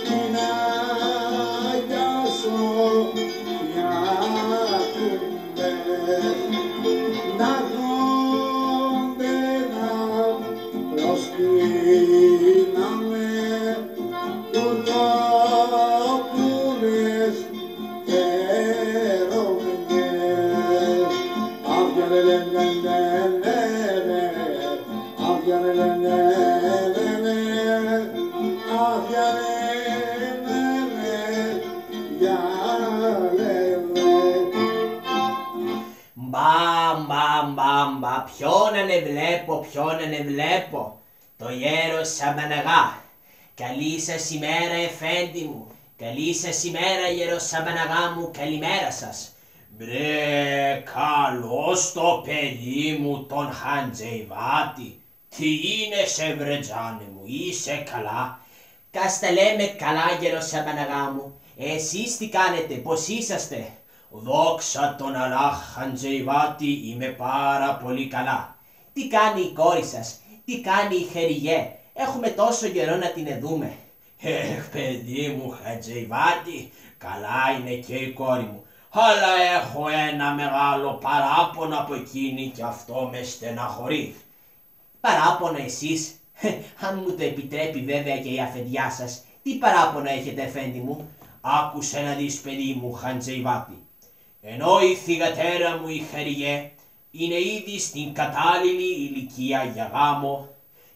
την Αγία Σοφιά κουμπέ, να δόνται να προσκύναμε κουρτόπουλες και ρομιές. Μπα, ποιον ανε βλέπω, το γέρος Σαμπαναγά. Καλή σας ημέρα εφέντη μου, καλή σας ημέρα γεροσαμπαναγά μου, καλημέρα σας. Μπρε, καλώς το παιδί μου τον Χαντζεϊβάτη. Τι είναι σε βρετζάνε μου, είσαι καλά? Κάστα λέμε καλά γεροσαμπαναγά μου, εσείς τι κάνετε, πως είσαστε? Δόξα τον Αλλάχ Χαντζεϊβάτη, είμαι πάρα πολύ καλά. Τι κάνει η κόρη σας, τι κάνει η Χεριγέ, έχουμε τόσο καιρό να την δούμε. Παιδί μου Χαντζεϊβάτη, καλά είναι και η κόρη μου, αλλά έχω ένα μεγάλο παράπονο από εκείνη και αυτό με στεναχωρεί. Παράπονο εσείς? Αν μου το επιτρέπει βέβαια και η αφεντιά σας, τι παράπονο έχετε εφέντη μου? Άκουσε να δεις παιδί μου Χαντζεϊβάτη. Ενώ η θυγατέρα μου η Χεριγέ είναι ήδη στην κατάλληλη ηλικία για γάμο,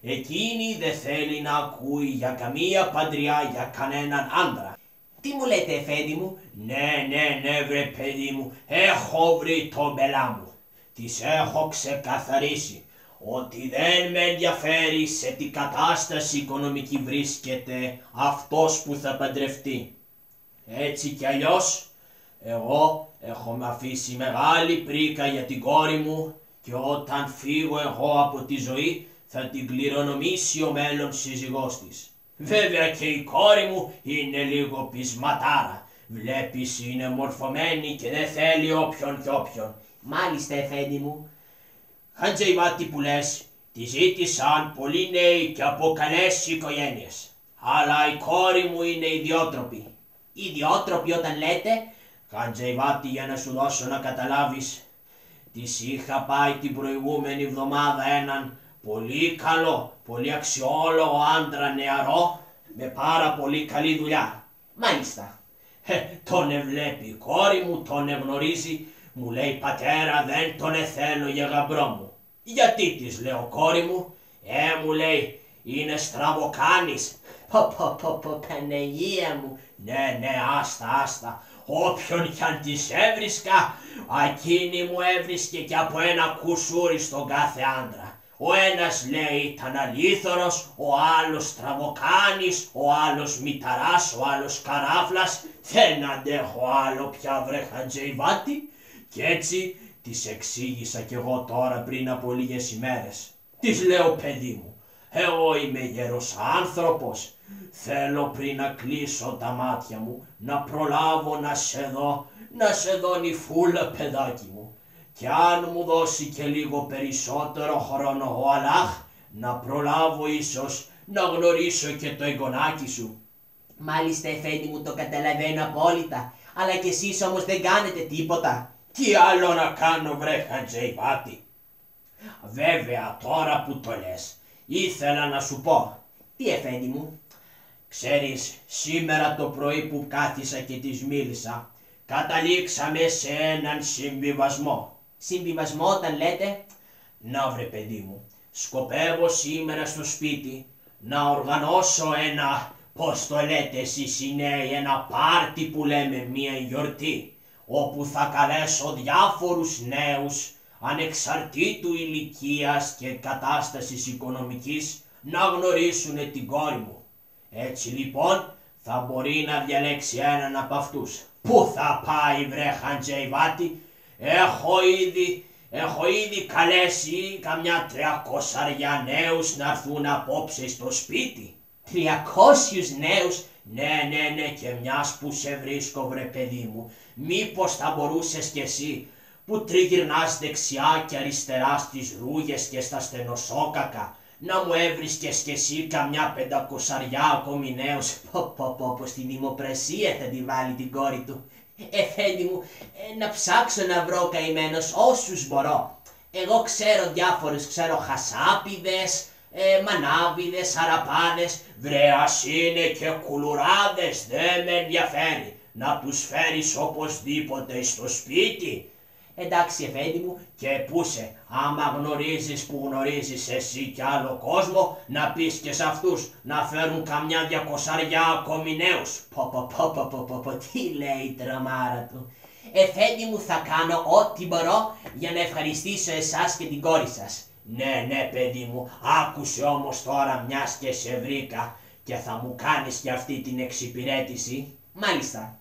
εκείνη δεν θέλει να ακούει για καμία παντριά για κανέναν άντρα. Τι μου λέτε εφέντη μου? Ναι βρε παιδί μου, έχω βρει τον μπελά μου. Της έχω ξεκαθαρίσει ότι δεν με ενδιαφέρει σε τι κατάσταση οικονομική βρίσκεται αυτός που θα παντρευτεί. Έτσι κι αλλιώς, εγώ έχω αφήσει μεγάλη πρίκα για την κόρη μου και όταν φύγω εγώ από τη ζωή θα την κληρονομήσει ο μέλλον σύζυγός της. Βέβαια και η κόρη μου είναι λίγο πεισματάρα. Βλέπεις είναι μορφωμένη και δεν θέλει όποιον και όποιον. Μάλιστα εφέντη μου. Χαντζεϊβάτη που λες, τη ζήτησαν πολλοί νέοι και από καλές οικογένειες. Αλλά η κόρη μου είναι ιδιότροπη. Ιδιότροπη όταν λέτε? Χαντζεϊβάτη, για να σου δώσω να καταλάβεις, της είχα πάει την προηγούμενη εβδομάδα έναν πολύ καλό, πολύ αξιόλογο άντρα νεαρό με πάρα πολύ καλή δουλειά. Μάλιστα. Τον ευλέπει η κόρη μου, τον εγνωρίζει, μου λέει πατέρα δεν τον θέλω για γαμπρό μου. Γιατί της λέω κόρη μου? Μου λέει είναι στραβοκάνης. Πω Παναγία μου. Ναι άστα. Όποιον κι αν της έβρισκα, εκείνη μου έβρισκε και από ένα κουσούρι στον κάθε άντρα. Ο ένας λέει ήταν αλήθωρος, ο άλλος στραβοκάνης, ο άλλος μηταράς, ο άλλος καράφλας. Δεν αντέχω άλλο πια βρε Χαντζεϊβάτη. Κι έτσι της εξήγησα κι εγώ τώρα πριν από λίγες ημέρες. Της λέω παιδί μου, εγώ είμαι γέρος άνθρωπος. Θέλω πριν να κλείσω τα μάτια μου να προλάβω να σε δω νυφούλα παιδάκι μου. Κι αν μου δώσει και λίγο περισσότερο χρόνο ο Αλλάχ, να προλάβω ίσως να γνωρίσω και το εγγονάκι σου. Μάλιστα εφέντη μου, το καταλαβαίνω απόλυτα, αλλά κι εσείς όμως δεν κάνετε τίποτα. Τι άλλο να κάνω βρε Χαντζεϊβάτη? Βέβαια τώρα που το λες, ήθελα να σου πω. Τι εφέντη μου? Ξέρεις, σήμερα το πρωί που κάθισα και της μίλησα, καταλήξαμε σε έναν συμβιβασμό. Συμβιβασμό όταν λέτε? Να βρε παιδί μου, σκοπεύω σήμερα στο σπίτι να οργανώσω ένα, πώς το λέτε εσείς οι νέοι, ένα πάρτι που λέμε μια γιορτή, όπου θα καλέσω διάφορους νέους, ανεξαρτήτου ηλικίας και κατάστασης οικονομικής, να γνωρίσουν την κόρη μου. Έτσι λοιπόν θα μπορεί να διαλέξει έναν από αυτούς. Πού θα πάει βρε Χαντζεϊβάτη? Έχω ήδη καλέσει καμιά 300 νέους να έρθουν απόψε στο σπίτι. 300 νέους? Ναι και μιας που σε βρίσκω βρε παιδί μου, μήπως θα μπορούσες κι εσύ που τριγυρνάς δεξιά και αριστερά στις ρούγες και στα στενοσόκακα να μου έβρισκες κι εσύ καμιά 500 ακόμη νέους. Πω, στη δημοπρασία θα τη βάλει την κόρη του. Εφέντη μου, να ψάξω να βρω καημένος όσους μπορώ. Εγώ ξέρω διάφορους, ξέρω χασάπιδες, μανάβιδες, αραπάδες, βρε ας είναι και κουλουράδες, δεν με ενδιαφέρει. Να τους φέρεις οπωσδήποτε στο σπίτι. Εντάξει εφέντη μου, και πούσε, άμα γνωρίζεις που γνωρίζεις εσύ κι άλλο κόσμο, να πεις και σε αυτούς να φέρουν καμιά 200 ακόμη νέους. Πω, τι λέει η τρομάρα του. Εφέντη μου, θα κάνω ό,τι μπορώ για να ευχαριστήσω εσάς και την κόρη σας. Ναι παιδί μου, άκουσε όμως τώρα μιας και σε βρήκα και θα μου κάνεις και αυτή την εξυπηρέτηση. Μάλιστα.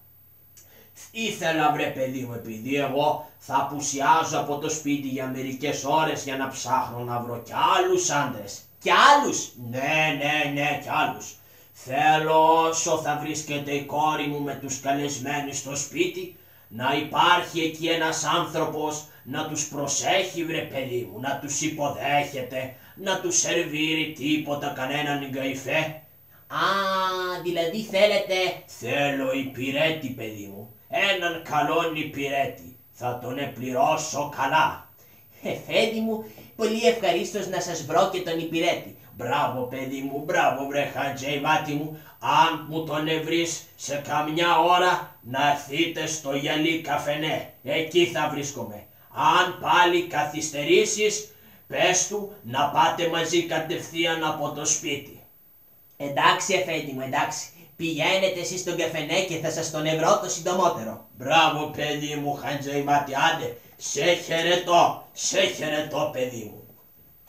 Ήθελα βρε παιδί μου, επειδή εγώ θα απουσιάζω από το σπίτι για μερικές ώρες για να ψάχνω να βρω κι άλλους άντρες. Κι άλλους? Ναι, κι άλλους. Θέλω όσο θα βρίσκεται η κόρη μου με τους καλεσμένους στο σπίτι, να υπάρχει εκεί ένας άνθρωπος να τους προσέχει βρε παιδί μου, να τους υποδέχεται, να τους σερβίρει τίποτα, κανέναν γκαϊφέ. Α, δηλαδή θέλετε... Θέλω υπηρέτη παιδί μου, έναν καλόν υπηρέτη, θα τον επληρώσω καλά. Εφέντη μου, πολύ ευχαρίστως να σας βρω και τον υπηρέτη. Μπράβο παιδί μου, μπράβο βρε Χατζεϊβάτη μου, αν μου τον βρεις σε καμιά ώρα να έρθείτε στο γυαλί καφενέ, εκεί θα βρίσκομαι. Αν πάλι καθυστερήσεις, πες του να πάτε μαζί κατευθείαν από το σπίτι. Εντάξει εφέντη μου, εντάξει. Πηγαίνετε εσείς στον καφενέ και θα σας τον ευρώ το συντομότερο. Μπράβο παιδί μου Χατζεϊβάτη, άντε, σε χαιρετώ παιδί μου.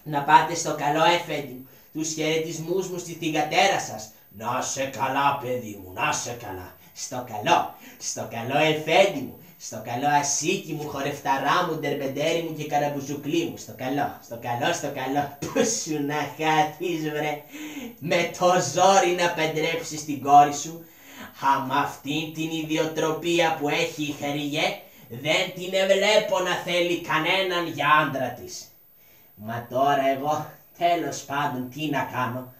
Να πάτε στο καλό εφέντη μου, τους χαιρετισμούς μου στη θυγατέρα σας. Να σε καλά παιδί μου, να σε καλά. Στο καλό εφέντη μου, στο καλό ασίκι μου, χορευταρά μου, ντερμπεντέρι μου και καραμπουζουκλί μου. Στο καλό. Πού σου να χάθεις βρε, με το ζόρι να παντρέψεις την κόρη σου. Άμα αυτήν την ιδιοτροπία που έχει η Χαριγέ, δεν την βλέπω να θέλει κανέναν για άντρα της. Μα τώρα εγώ, τέλος πάντων, τι να κάνω.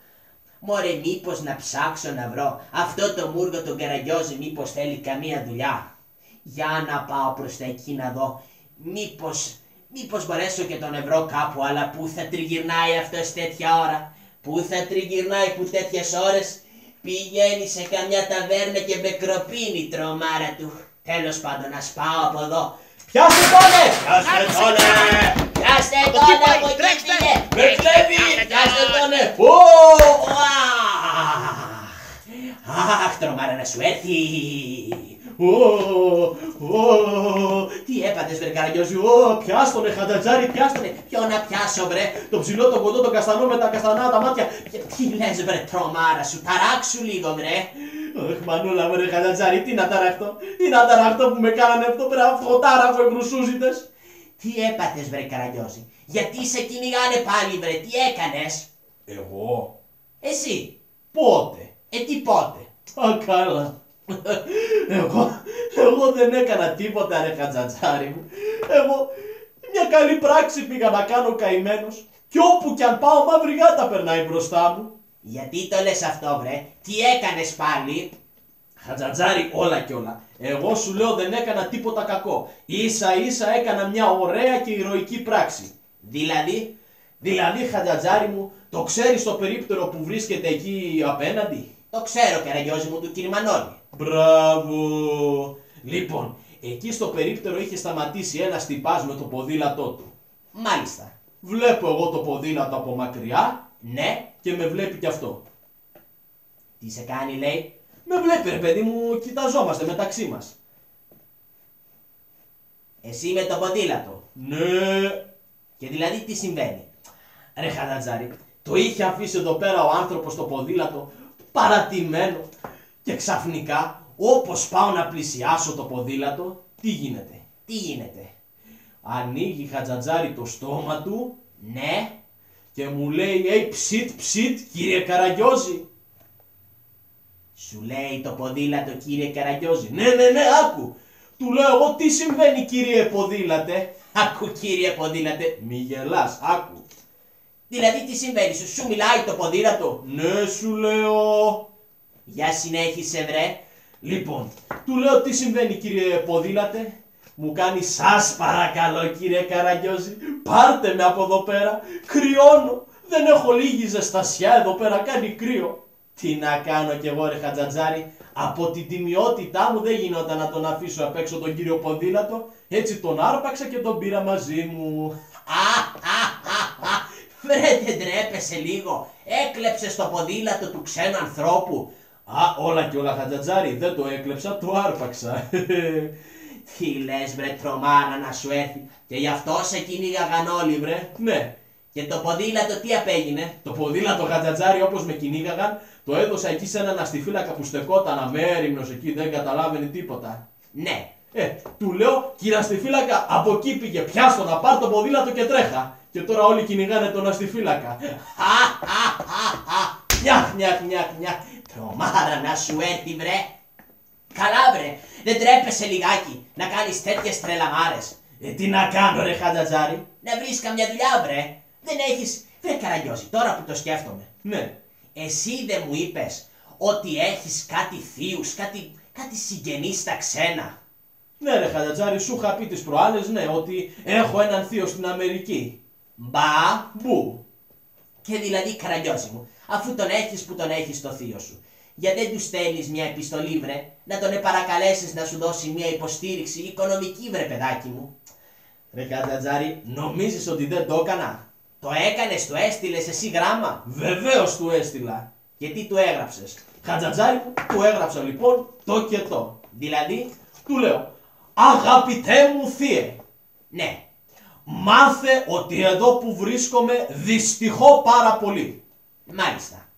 Μωρέ, μήπως να ψάξω να βρω αυτό το μούργο τον Καραγκιόζη, μήπως θέλει καμία δουλειά. Για να πάω προς τα εκεί να δω, μήπως μπορέσω και τον ευρώ κάπου, αλλά πού θα τριγυρνάει αυτός τέτοια ώρα, πού θα τριγυρνάει που τέτοιες ώρες πηγαίνει σε καμιά ταβέρνα και με κροπίνει η τρομάρα του. Τέλος πάντων, ας πάω από εδώ. Πιάστε τόνε! Πιάστε τόνε από εκεί πήγε! Με κλέβει! Πιάστε τόνε! Αχ, τρομάρα να σου έρθει! Τι έπατες βρε Καραγκιόζη, πιάστονε Χατζατζάρη, πιάστονε. Ποιο να πιάσω βρε, το ψηλό, το κοντό, το καστανό με τα καστανά τα μάτια. Τι λες βρε τρομάρα σου, ταράξου λίγο βρε. Αχ μανούλα βρε Χατζατζάρη, τι να ταραχτώ που με κάνανε αυτό βρε, αυτοτάραχο οι κρουσούζιτες. Τι έπατες βρε Καραγκιόζη, γιατί σε κυνηγάνε πάλι βρε, τι έκανες? Εγώ? Εσύ? Πότε? Τι πότε? Α, καλά. Εγώ δεν έκανα τίποτα ρε Χατζατζάρη μου. Εγώ μια καλή πράξη πήγα να κάνω καημένος κι όπου κι αν πάω μαύρη γάτα περνάει μπροστά μου. Γιατί το λες αυτό βρε, τι έκανες πάλι? Χατζατζάρη, όλα κι όλα. Εγώ σου λέω δεν έκανα τίποτα κακό. Ίσα ίσα έκανα μια ωραία και ηρωική πράξη. Δηλαδή Χατζατζάρη μου, το ξέρεις το περίπτερο που βρίσκεται εκεί απέναντι? Το ξέρω Καραγκιόζη μου, του Κυρμανόλη. Μπράβο! Λοιπόν, εκεί στο περίπτερο είχε σταματήσει ένας τυπάς με το ποδήλατό του. Μάλιστα. Βλέπω εγώ το ποδήλατο από μακριά. Ναι. Και με βλέπει κι αυτό. Τι σε κάνει λέει? Με βλέπει ρε παιδί μου, κοιταζόμαστε μεταξύ μας. Εσύ με το ποδήλατο? Ναι. Και δηλαδή τι συμβαίνει? Ρε Χατζατζάρη, το είχε αφήσει εδώ πέρα ο άνθρωπος το ποδήλατο παρατημένο και ξαφνικά όπως πάω να πλησιάσω το ποδήλατο, τι γίνεται? Ανοίγει Χατζατζάρη το στόμα του, ναι, και μου λέει ψιτ κύριε Καραγκιόζη. Σου λέει το ποδήλατο κύριε Καραγκιόζη? Ναι, άκου. Του λέω εγώ τι συμβαίνει κύριε ποδήλατε? Άκου κύριε ποδήλατε, μη γελάς, άκου. Δηλαδή τι συμβαίνει, σου μιλάει το ποδήλατο? Ναι, σου λέω. Για συνέχισε βρε. Λοιπόν, του λέω τι συμβαίνει κύριε ποδήλατε. Μου κάνει σας παρακαλώ κύριε Καραγκιόζη, πάρτε με από εδώ πέρα, κρυώνω, δεν έχω λίγη ζεστασιά εδώ πέρα, κάνει κρύο. Τι να κάνω κι εγώ ρε Χατζατζάρη, από την τιμιότητά μου δεν γινόταν να τον αφήσω απ' έξω τον κύριο ποδήλατο, έτσι τον άρπαξα και τον πήρα μαζί μου. Βρε δεν τρέπεσαι λίγο, έκλεψες το ποδήλατο του ξένου ανθρώπου. Όλα και όλα Χατζατζάρη, δεν το έκλεψα, το άρπαξα. Τι λες βρε τρομάρα να σου έρθει, και γι' αυτό σε κυνήγαγαν όλοι βρε. Ναι. Και το ποδήλατο τι απέγινε? Το ποδήλατο Χατζατζάρη όπως με κυνήγαγαν, το έδωσα εκεί σε έναν αστιφύλακα που στεκόταν αμέριμνος εκεί, δεν καταλάβαινε τίποτα. Ναι. Του λέω, κύριε αστιφύλακα, από εκεί πήγε, πιάστο να πάρ' το ποδήλατο και τρέχα. Και τώρα όλοι κυνηγάνε τον αστιφύλακα. Νιαχ. Τρομάρα να σου έρθει βρε. Καλά βρε, δεν τρέπεσαι λιγάκι να κάνεις τέτοιες τρελαμάρες? Τι να κάνω ρε Χατζατζάρη. Να βρεις καμιά δουλειά βρε. Δεν έχεις... Βρε Καραγκιόζη, τώρα που το σκέφτομαι. Ναι. Εσύ δεν μου είπες ότι έχεις κάτι θείους, κάτι συγγενείς στα ξένα? Ναι ρε Χατζατζάρη, σου είχα πει τις προάλλες, ναι, ότι έχω έναν θείο στην Αμερική. Μπου. Και δηλαδή Καραγκιόζη μου, αφού τον έχεις που τον έχεις το θείο σου, γιατί δεν του στέλνεις μια επιστολή βρε, να τον παρακαλέσεις να σου δώσει μια υποστήριξη οικονομική βρε παιδάκι μου? Ρε Χατζατζάρη, νομίζεις ότι δεν το έκανα? Το έκανες, του έστειλες εσύ γράμμα? Βεβαίως του έστειλα. Και τι του έγραψες? Χατζατζάρη μου, του έγραψα λοιπόν το και το. Δηλαδή? Του λέω, αγαπητέ μου θεία, Ναι. μάθε ότι εδώ που βρίσκομαι δυστυχώ πάρα πολύ. Μάλιστα.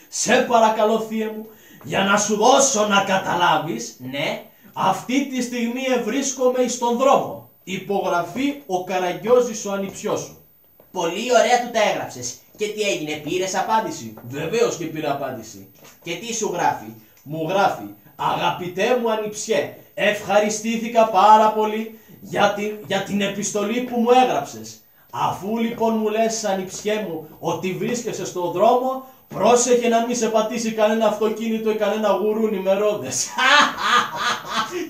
Σε παρακαλώ θεία μου, για να σου δώσω να καταλάβεις, Ναι. αυτή τη στιγμή βρίσκομαι στον δρόμο. Υπογραφή ο Καραγκιόζης ο ανιψιός σου. Πολύ ωραία του τα έγραψες. Και τι έγινε, πήρες απάντηση? Βεβαίως και πήρα απάντηση. Και τι σου γράφει? Μου γράφει, αγαπητέ μου ανιψιέ, ευχαριστήθηκα πάρα πολύ για την επιστολή που μου έγραψες. Αφού λοιπόν μου λες ανιψιέ μου ότι βρίσκεσαι στον δρόμο, πρόσεχε να μην σε πατήσει κανένα αυτοκίνητο ή κανένα γουρούνι με ρόδες.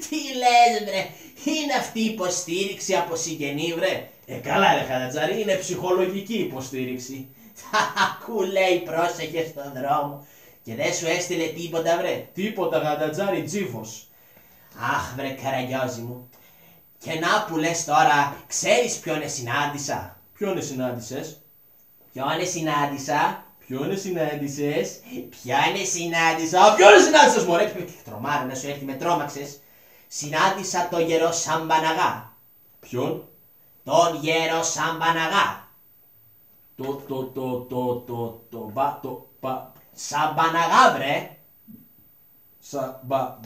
Τι λες βρε, είναι αυτή η υποστήριξη από συγγενή βρε? Καλά ρε Χατζατζάρη, είναι ψυχολογική υποστήριξη. Ακού λέει πρόσεχε στον δρόμο. Και δεν σου έστειλε τίποτα βρε? Τίποτα Χατζατζάρη, τζίφος. Αχ βρε Καραγκιόζη μου. Και να που λες τώρα, ξέρεις ποιον συνάντησα? Ποιον συνάντησες? Ποιον συνάντησα? Ποιον συνάντησες? Ποιον συνάντησα? Ποιον συνάντησες μωρέ? Τρομάρα να σου έρθει, με τρόμαξες. Συνάντησα το γερό Σαμπαναγά. Ποιον? Τον γέρο Σαμπαναγά. Σαμπαναγά βρε.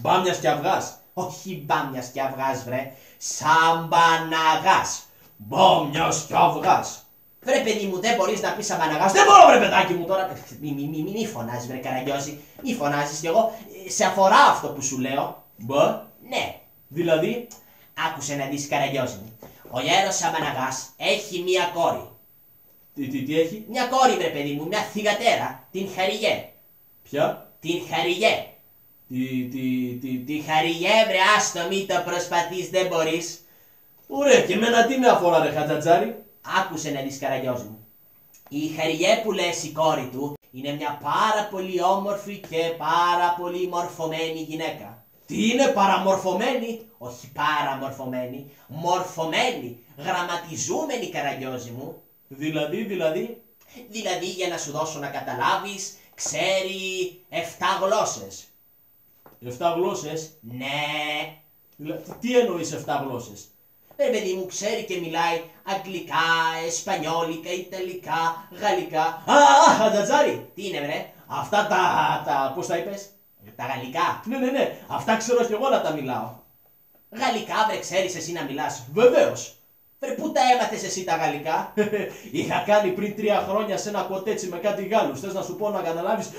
Μπάμιας και αυγάς. Όχι μπάμιας και αυγάς βρε. Σαμπαναγάς. Μπάμιας και αυγάς. Βρε παιδί μου, δεν μπορείς να πεις Σαμπαναγάς? Δεν μπορώ βρε παιδάκι μου τώρα. Μη φωνάζεις βρε Καραγκιόζη. Μη φωνάζεις κι εγώ. Σε αφορά αυτό που σου λέω. Μπα. Ναι. Δηλαδή? Άκουσε να δεις Καραγκιόζη μου. Ο γέρος Σαμπαναγάς έχει μία κόρη. Τι έχει? Μια κόρη βρε παιδί μου, μια θυγατέρα. Την Χαριγέ. Ποια? Την Χαριγέ. Τη Χαριγέ βρε, άστο μη το προσπαθείς, δεν μπορείς. Ωραία, και εμένα τι με αφορά ρε Χατζατζάρη? Άκουσε να δεις Καραγκιόζη μου. Η Χαριγέ που λες η κόρη του είναι μια πάρα πολύ όμορφη και πάρα πολύ μορφωμένη γυναίκα. Τι είναι παραμορφωμένη? Όχι παραμορφωμένη, μορφωμένη, γραμματιζούμενη Καραγκιόζη μου. Δηλαδή για να σου δώσω να καταλάβεις, ξέρει 7 γλώσσες. 7 γλώσσες? Ναι. Τι εννοείς 7 γλώσσες? Παιδί μου, ξέρει και μιλάει αγγλικά, εσπανιόλικα, ιταλικά, γαλλικά. Χατζατζάρη! Τι είναι βρε? Αυτά πώς τα είπες? Τα γαλλικά. Ναι, αυτά ξέρω κι εγώ να τα μιλάω. Γαλλικά βρε, ξέρεις εσύ να μιλάς? Βεβαίως. Βρε, πού τα έμαθες εσύ τα γαλλικά? Είχα κάνει πριν 3 χρόνια σε ένα κοτέτσι με κάτι Γάλλους. Θες να σου πω να καταλάβεις?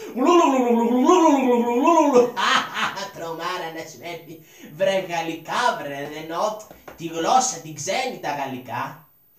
Τρομάρα να σου έρθει. Βρε γαλλικά βρε, εννοώ τη γλώσσα, την ξένη τα γαλλικά.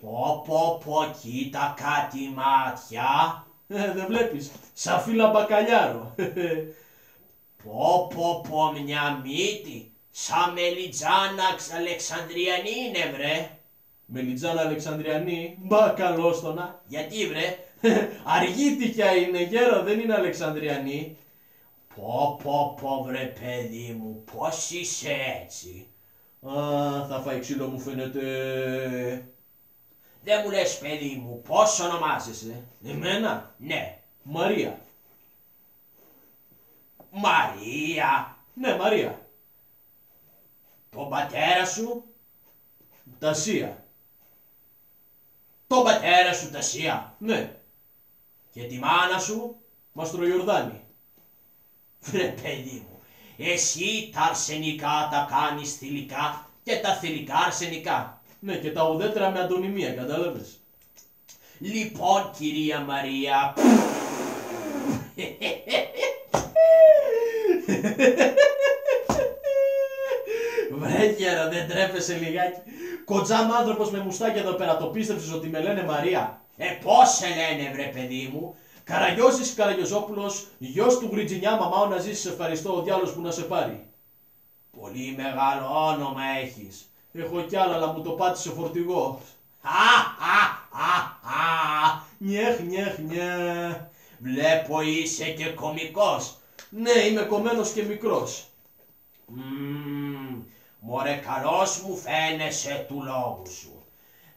Πω, κοίτα κάτι μάτια. Δεν βλέπεις, σαν φύλλα μπακαλιάρο. Πω, μια μύτη. Σαν μελιτζάνα Αλεξανδριανή είναι βρε. Μελιτζάνα Αλεξανδριανή, μπα καλόστονα. Γιατί βρε? Αργήτικια είναι γέρο, δεν είναι Αλεξανδριανή. Πω βρε παιδί μου, πώς είσαι έτσι? Α, θα φάει ξύλο μου φαίνεται. Δεν μου λες παιδί μου, πώς ονομάζεσαι? Εμένα, Ναι. Μαρία. Μαρία. Ναι, Μαρία. Τον πατέρα σου? Τασία. Τον πατέρα σου Τασία. Ναι, Και τη μάνα σου? Μαστρογιορδάνη. Βρε παιδί μου, εσύ τα αρσενικά τα κάνεις θηλυκά και τα θηλυκά αρσενικά. Ναι, και τα ουδέτερα με αντωνυμία, κατάλαβες. Λοιπόν κυρία Μαρία, Βρε γέρο, δεν τρέπεσαι λιγάκι. Κοντζάμ άνθρωπος με μουστάκι εδώ πέρα, το πίστεψες ότι με λένε Μαρία? πώς σε λένε βρε παιδί μου? Καραγιώζης Καραγιοζόπουλος, γιος του Γριτζινιά, μαμά να ζήσεις, ευχαριστώ, ο διάλος που να σε πάρει. Πολύ μεγάλο όνομα έχεις. Έχω κι άλλα, αλλά μου το πάτησε ο φορτηγός. Νιέχ, Βλέπω είσαι και κωμικός. Ναι, είμαι κομμένος και μικρός. Μωρέ καλός μου φαίνεσαι του λόγου σου.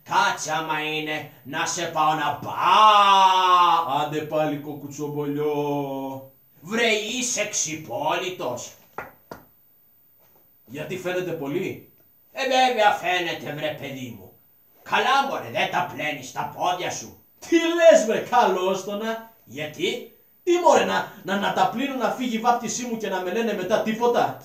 Κάτσε άμα είναι να σε πάω να Άντε πάλι κοκουτσομπολιό. Βρε είσαι ξυπόλυτος. Γιατί φαίνεται πολύ? Βέβαια φαίνεται βρε παιδί μου. Καλά μωρέ δεν τα πλένεις τα πόδια σου. Τι λες βρε καλόστονα? Γιατί? Τι μωρέ να τα πλύνω, να φύγει η βάπτισή μου και να με λένε μετά τίποτα?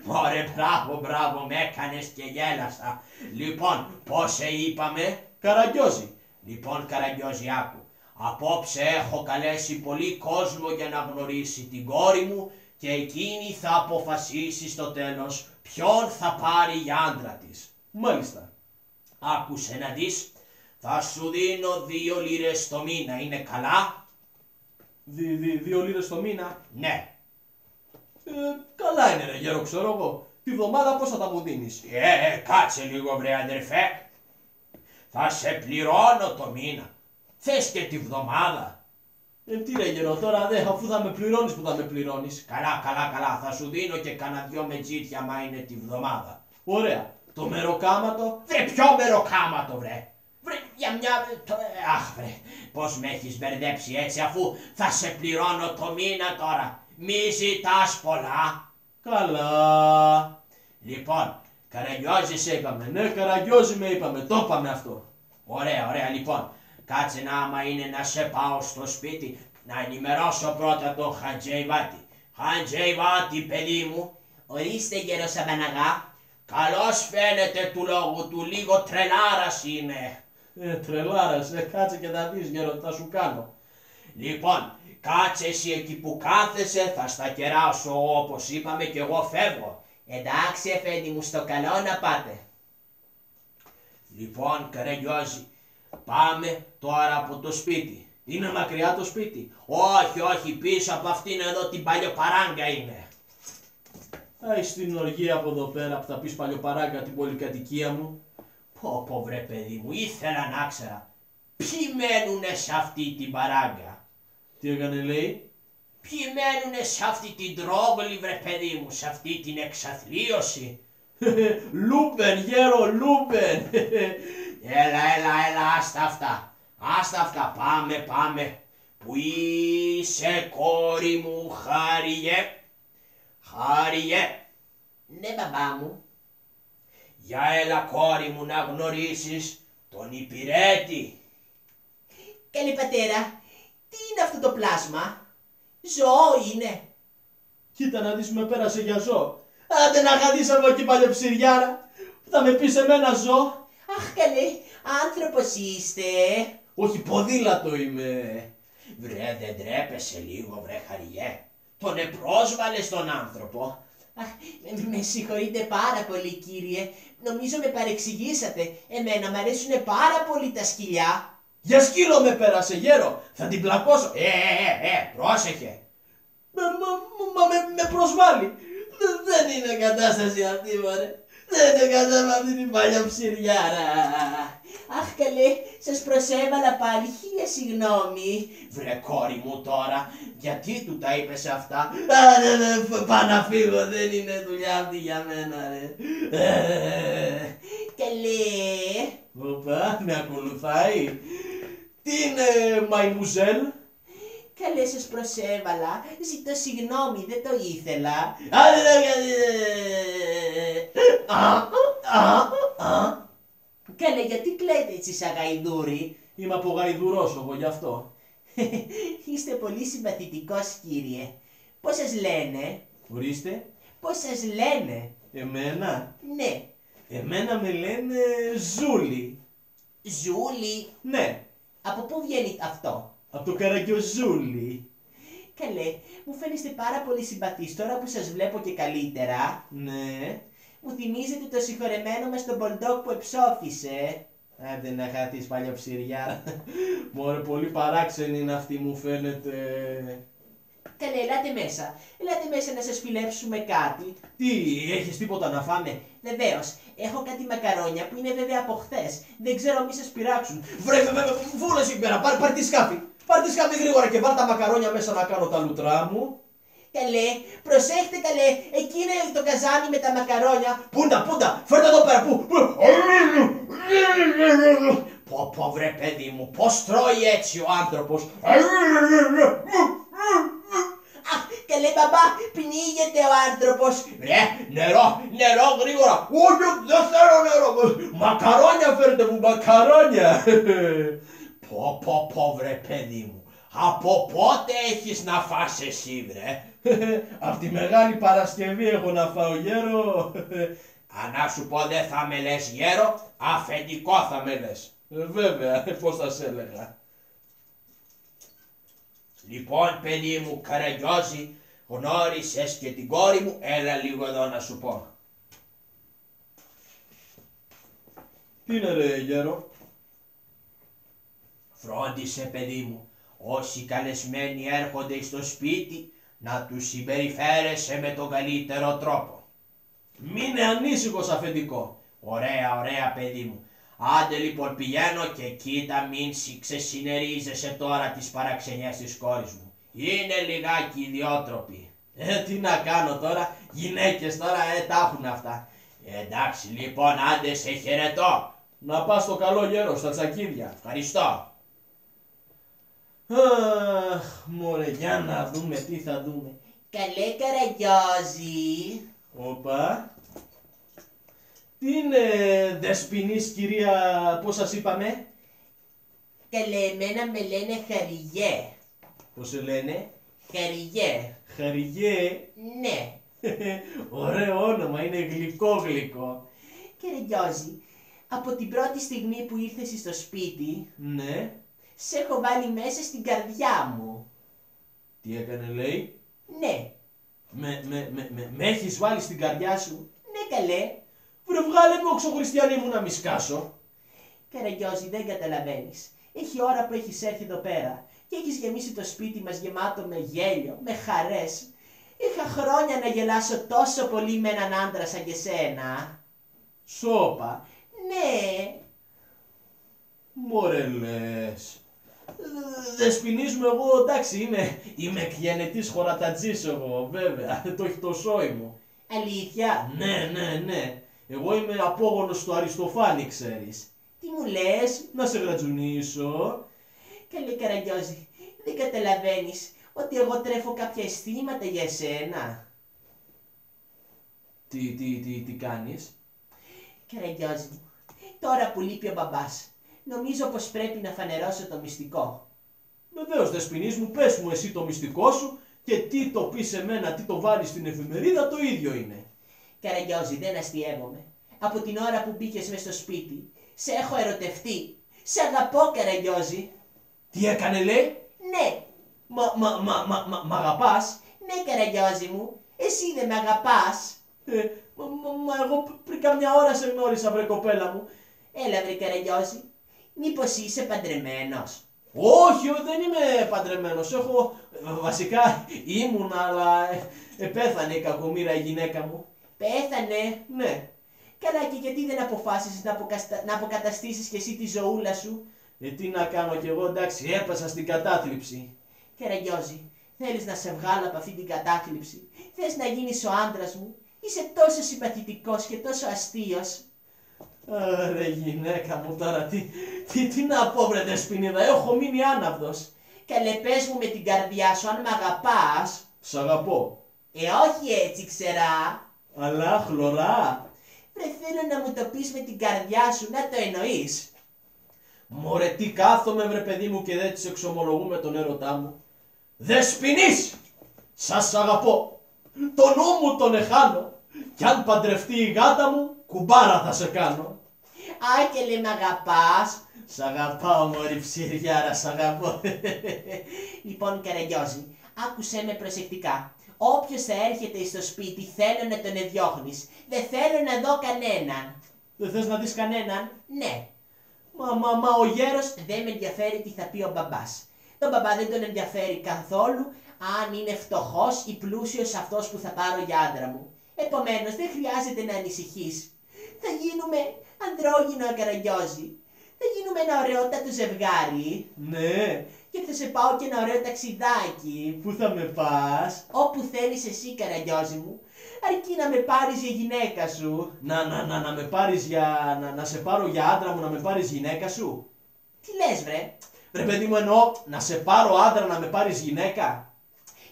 Μωρέ μπράβο με έκανες και γέλασα. Λοιπόν πώς σε είπαμε? Καραγκιόζη. Λοιπόν Καραγκιόζη άκου. Απόψε έχω καλέσει πολύ κόσμο για να γνωρίσει την κόρη μου και εκείνη θα αποφασίσει στο τέλος ποιον θα πάρει για άντρα της. Μάλιστα. Άκουσε να δεις, θα σου δίνω 2 λίρες το μήνα, είναι καλά? 2 λίρες το μήνα. Ναι. Καλά είναι ρε γέρο, ξέρω εγώ. Τη βδομάδα πώς θα τα μου δίνεις? Κάτσε λίγο βρε αδερφέ. Θα σε πληρώνω το μήνα. Θες και τη βδομάδα? Τι ρε γέρο τώρα αφού θα με πληρώνεις που θα με πληρώνεις. Καλά, θα σου δίνω και κανένα 2 μετζίτια μα είναι τη βδομάδα. Ωραία. Το μεροκάματο? Βρε ποιο μεροκάματο βρε. Βρε για μια... Αχ βρε, πώς με έχεις μπερδέψει έτσι αφού θα σε πληρώνω το μήνα τώρα. Μη ζητάς πολλά. Καλά. Λοιπόν, Καραγκιόζη σε είπαμε. Ναι, Καραγκιόζη με είπαμε, το είπαμε αυτό. Ωραία, λοιπόν. Κάτσε να άμα είναι να σε πάω στο σπίτι, να ενημερώσω πρώτα τον Χαντζέιβάτη. Χαντζέιβάτη, παιδί μου. Ορίστε γέρο Σαμπαναγά. Καλώς φαίνεται του λόγου του, λίγο τρελάρας είναι. Τρελάρας, κάτσε και θα δεις γέρο, θα σου κάνω. Λοιπόν, κάτσε εσύ εκεί που κάθεσαι, θα στα κεράσω όπως είπαμε και εγώ φεύγω. Εντάξει εφέντη μου, στο καλό να πάτε. Λοιπόν, Καραγκιόζη, πάμε τώρα από το σπίτι. Είναι μακριά το σπίτι? Όχι, πίσω από αυτήν εδώ την παλιοπαράγκα είναι. Άι στην οργή από εδώ πέρα που θα πεις παλιοπαράγκα την πολυκατοικία μου. Πω βρε παιδί μου, ήθελα να ξέρα. Ποιοι μένουνε σε αυτή την παράγκα? Τι έκανε λέει? Ποιοι μένουνε σε αυτή την τρόγλη βρε παιδί μου, σε αυτή την εξαθλίωση? Λούμπεν γέρο, λούμπεν. Έλα, άστα αυτά, πάμε. Που είσαι κόρη μου Χάριε. Ναι μπαμπά μου. Για έλα κόρη μου να γνωρίσεις τον υπηρέτη. Καλή πατέρα, τι είναι αυτό το πλάσμα? Ζώο είναι? Κοίτα να δεις με πέρασε για ζώο. Άντε να χαθείς από εκεί παλιοψηριάρα. Θα με πεις εμένα ζώο? Αχ καλέ, άνθρωπος είστε? Όχι, ποδήλατο είμαι. Βρε δεν τρέπεσαι λίγο βρε Χαριέ. Τον επρόσβαλες τον άνθρωπο. Αχ, με συγχωρείτε πάρα πολύ κύριε. Νομίζω με παρεξηγήσατε. Εμένα μ' αρέσουν πάρα πολύ τα σκυλιά. Για σκύλο με πέρασε γέρο, θα την πλακώσω. Πρόσεχε. Με προσβάλλει. Δεν είναι κατάσταση αυτή, μωρέ. Δεν είναι κατάσταση αυτή την παλιά ψηριάρα. Αχ καλέ, σας προσέβαλα πάλι, χίλια συγγνώμη. Βρε κόρη μου τώρα, γιατί του τα είπες αυτά? Πάω να φύγω, δεν είναι δουλειά αυτή για μένα ρε. Καλέ. Οπα, με ακολουθάει. Τι είναι μαϊμουζέλ? Καλέ σας προσέβαλα, ζητώ συγγνώμη, δεν το ήθελα. Καλέ, γιατί κλαίτε έτσι σαν γαϊδούρι? Είμαι από Γαϊδουρός εγώ γι' αυτό. Είστε πολύ συμπαθητικός κύριε. Πώς σας λένε? Ορίστε. Πώς σας λένε? Εμένα? Ναι. Εμένα με λένε Ζούλη. Ζούλη. Ναι, Από πού βγαίνει αυτό? από το Καραγκιοζούλη. Καλέ, μου φαίνεστε πάρα πολύ συμπαθής τώρα που σας βλέπω και καλύτερα. Ναι. Μου θυμίζετε το συγχωρεμένο μας τον Μπολντόκ που εψόφισε. Άντε να χαθείς παλιοψηριά. Μωρέ, πολύ παράξενη είναι αυτή μου φαίνεται. Καλέ, ελάτε μέσα. Ελάτε μέσα να σας φιλέψουμε κάτι. Τι, έχεις τίποτα να φάμε? Βεβαίως, έχω κάτι μακαρόνια που είναι βέβαια από χθες. Δεν ξέρω μη σας πειράξουν. Βρε, βούλε εκεί πέρα, πάρ' τη σκάφη. Πάρ' τη σκάφη γρήγορα και βάλ' τα μακαρόνια μέσα να κάνω τα λουτρά μου. Καλέ, προσέχτε καλέ, εκεί είναι το καζάνι με τα μακαρόνια. Πούντα, φέρτε εδώ πέρα, πού. Πω βρε παιδί μου, πώς τρώει έτσι ο άνθρωπος. Αχ, καλέ μπαμπά, πνίγεται ο άνθρωπος. Ρε, νερό γρήγορα. Όχι, δεν θέλω νερό. Μακαρόνια φέρτε μου, μακαρόνια. Πω βρε παιδί μου, από πότε έχεις να φας εσύ βρε? Απ' τη Μεγάλη Παρασκευή έχω να φάω γέρο. Αν σου πω δεν θα με λες γέρο, αφεντικό θα με λες. Βέβαια, πώς θα σε έλεγα. Λοιπόν παιδί μου Καραγκιόζη, γνώρισες και την κόρη μου, έλα λίγο εδώ να σου πω. Τι είναι ρε γέρο? Φρόντισε παιδί μου, όσοι καλεσμένοι έρχονται στο σπίτι, να τους συμπεριφέρεσαι με τον καλύτερο τρόπο. Μείνε ανήσυχος αφεντικό. Ωραία παιδί μου. Άντε λοιπόν πηγαίνω και κοίτα μην ξεσυνερίζεσαι τώρα τις παραξενιές της κόρης μου. Είναι λιγάκι ιδιότροπη. Τι να κάνω τώρα, γυναίκες τώρα τα έχουν αυτά. Εντάξει λοιπόν άντε σε χαιρετώ. Να πας στο καλό γέρο, στα τσακίδια. Ευχαριστώ. Αχ, μωρέ, για να δούμε τι θα δούμε. Καλέ Καραγκιόζη. Όπα. Τι είναι δεσποινής κυρία, πώς σας είπαμε? Καλέ εμένα με λένε Χαριγέ. Πώς σε λένε? Χαριγέ. Χαριγέ. Ναι. Ωραίο όνομα, είναι γλυκό. Καραγκιόζη, από την πρώτη στιγμή που ήρθες στο σπίτι, Ναι. σε έχω βάλει μέσα στην καρδιά μου. Τι έκανε λέει? Ναι. Με έχεις βάλει στην καρδιά σου? Ναι καλέ. Βρε βγάλε με οξοχριστιανή μου να μη σκάσω. Καραγκιόζη δεν καταλαβαίνεις. Έχει ώρα που έχεις έρθει εδώ πέρα και έχεις γεμίσει το σπίτι μας γεμάτο με γέλιο, με χαρές. Είχα χρόνια να γελάσω τόσο πολύ με έναν άντρα σαν και σένα. Σώπα. Ναι. Μωρέ λες. Δεσποινής μου εγώ, εντάξει, είμαι γενετής χωρατατζής εγώ, βέβαια, το έχει το σόι μου. Αλήθεια. Ναι. Εγώ είμαι απόγονος του Αριστοφάνη, ξέρεις. Τι μου λες? Να σε γρατζουνίσω. Καλέ Καραγκιόζη, δεν καταλαβαίνεις ότι εγώ τρέφω κάποια αισθήματα για σένα. Τι κάνεις? Καραγκιόζη μου, τώρα που λείπει ο μπαμπάς, νομίζω πως πρέπει να φανερώσω το μυστικό. Βεβαίως δεσποινής μου, πες μου εσύ το μυστικό σου και τι το πεις σε μένα, τι το βάλεις στην εφημερίδα, το ίδιο είναι. Καραγκιόζη, δεν αστειεύομαι. Από την ώρα που μπήκες μες στο σπίτι, σε έχω ερωτευτεί. Σε αγαπώ, Καραγκιόζη. Τι έκανε λέει? Ναι, Μ' αγαπάς? ναι, Καραγκιόζη μου. Εσύ δεν με αγαπάς? Μα εγώ πριν καμιά ώρα σε γνώρισα, βρε κοπέλα μου. Έλα βρε Καραγκιόζη, μήπως είσαι παντρεμένος? Όχι, δεν είμαι παντρεμένος. Βασικά ήμουν, αλλά πέθανε η κακομοίρα η γυναίκα μου. Πέθανε? Ναι. Καλά, και γιατί δεν αποφάσισες να αποκαταστήσεις κι εσύ τη ζωούλα σου? Τι να κάνω κι εγώ, εντάξει, έπεσα στην κατάθλιψη. Καραγκιόζη, θέλεις να σε βγάλω από αυτή την κατάθλιψη? Θες να γίνεις ο άντρας μου? Είσαι τόσο συμπαθητικός και τόσο αστείος. Ρε γυναίκα μου τώρα, τι να πω βρε δεσποινίδα, έχω μείνει άναυδος. Καλέ, πες μου με την καρδιά σου αν μ' αγαπάς. Σ' αγαπώ. Όχι έτσι, ξερά. Αλλά χλωρά. Βρε, θέλω να μου το πεις με την καρδιά σου, να το εννοείς. Μωρέ, τι κάθομαι βρε παιδί μου και δεν της εξομολογούμε τον έρωτά μου. Δεσποινής! Σας αγαπώ. Το νου μου τον εχάνω. Κι αν παντρευτεί η γάτα μου, κουμπάρα θα σε κάνω. Άγγελε, μ' αγαπάς? Σ' αγαπάω μωρή ψηριάρα, σ' αγαπώ. Λοιπόν, Καραγκιόζη, άκουσέ με προσεκτικά. Όποιος θα έρχεται στο σπίτι θέλω να τον εδιώχνεις. Δεν θέλω να δω κανέναν. Δεν θες να δεις κανέναν? Ναι. Μα ο γέρος... Δεν με ενδιαφέρει τι θα πει ο μπαμπάς. Τον μπαμπά δεν τον ενδιαφέρει καθόλου αν είναι φτωχός ή πλούσιος αυτός που θα πάρω για άντρα μου. Επομένως δεν χρειάζεται να ανησυχείς. Θα γίνουμε ανδρόγυνο, Καραγκιόζη. Θα γίνουμε ένα ωραιότατο ζευγάρι. Ναι. Και θα σε πάω και ένα ωραίο ταξιδάκι. Πού θα με πας? Όπου θέλεις εσύ, Καραγκιόζη μου. Αρκεί να με πάρεις για γυναίκα σου. Να με πάρεις για... να σε πάρω για άντρα μου, να με πάρεις γυναίκα σου. Τι λες, βρε? Ρε παιδί μου, εννοώ να σε πάρω άντρα να με πάρεις γυναίκα.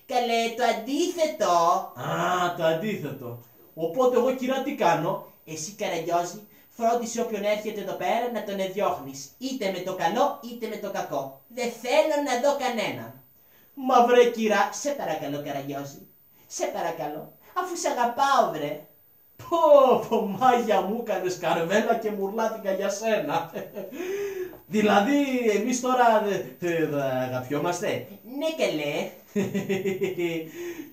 Καλέ, το αντίθετο. Α, το αντίθετο. Οπότε εγώ κυρά τι κάνω? Εσύ, Καραγκιόζη, φρόντισε όποιον έρχεται εδώ πέρα να τον εδιώχνεις. Είτε με το καλό είτε με το κακό. Δεν θέλω να δω κανέναν. Μα βρε κυρά... Σε παρακαλώ, Καραγκιόζη. Σε παρακαλώ. Αφού σε αγαπάω, βρε. Πω, μάγια μου κάνες καρβέλα και μουρλάτικα για σένα. Δηλαδή, εμείς τώρα αγαπιόμαστε. Ναι, καλέ.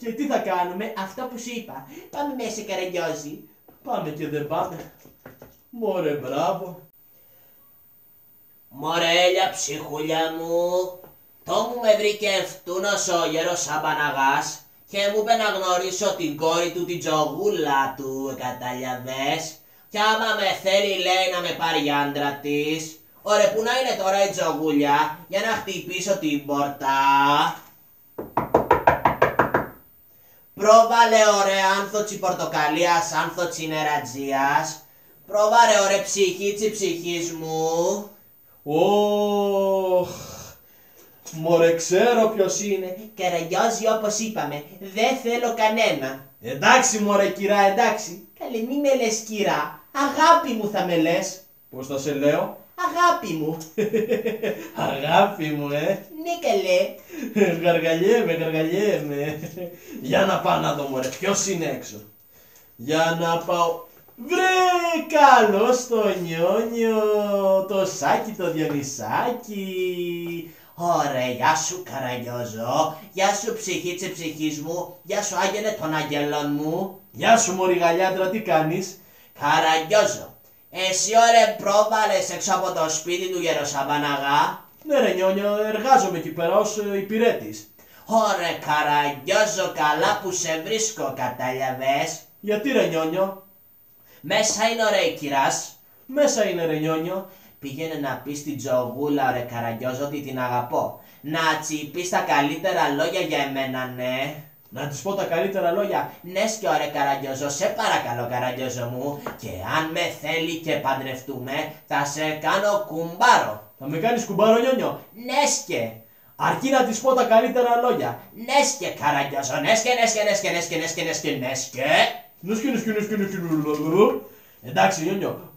Και τι θα κάνουμε? Αυτό που σου είπα. Πάμε μέσα, Καραγκιόζη. Πάμε και δεν πάμε. Μωρέ, μπράβο. Μωρέλια ψυχούλια μου, το μου με βρήκε ευτούνος ο γέρος Σαμπαναγάς και μου είπε να γνωρίσω την κόρη του, την τζογούλα του, καταλαβες. Κι άμα με θέλει λέει να με πάρει για άντρα της. Ωραία, που να είναι τώρα η τζογούλια για να χτυπήσω την πόρτα. Πρόβαλε ωραία άνθοτσι πορτοκαλίας, άνθοτσι νερατζίας. Πρόβαρε ωραία ψυχίτσι ψυχής μου. Ωχ, μωρέ ξέρω ποιος είναι. Καραγκιόζη, όπως είπαμε, δεν θέλω κανένα. Εντάξει μωρέ κυρά, εντάξει. Καλέ, μη με λες κυρά, αγάπη μου θα με λες. Πώς θα σε λέω? Αγάπη μου. Αγάπη μου, Ναι, καλέ. Γαργαλιέμαι. Για να πάω να δω μωρέ, ποιος είναι έξω. Για να πάω. Βρε, καλώς το Νιόνιο, το Σάκι το Διονυσάκι. Ωραία, γεια σου Καραγκιόζο, γεια σου ψυχίτσε ψυχής μου, γεια σου άγγελε των αγγελών μου. Γεια σου μωρή γαλιάντρα, τι κάνεις? Καραγκιόζο, εσύ ωραία πρόβαλες έξω από το σπίτι του Γεροσαμπαναγά. Ναι ρε Νιόνιο, εργάζομαι εκεί πέρα ως υπηρέτης. Ωραία Καραγκιόζο, καλά που σε βρίσκω, κατάλαβες. Γιατί ρε Νιόνιο? Μέσα είναι ωραία η κυράς. Μέσα είναι ρε Νιόνιο. Πήγαινε να πεις στην τζογούλα ρε Καραγκιόζο ότι την αγαπώ. Να τσιπείς τα καλύτερα λόγια για εμένα, ναι. Να της πω τα καλύτερα λόγια. Ναι και ωραία Καραγκιόζο, σε παρακαλώ Καραγκιόζο μου. Και αν με θέλει και παντρευτούμε, θα σε κάνω κουμπάρο. Θα με κάνεις κουμπάρο Νιόνιο? Νέσκε. Αρκεί να της πω τα καλύτερα λόγια. Νέσκε Καραγκιόζο, νέσκε. Εντάξει Νιόνιο,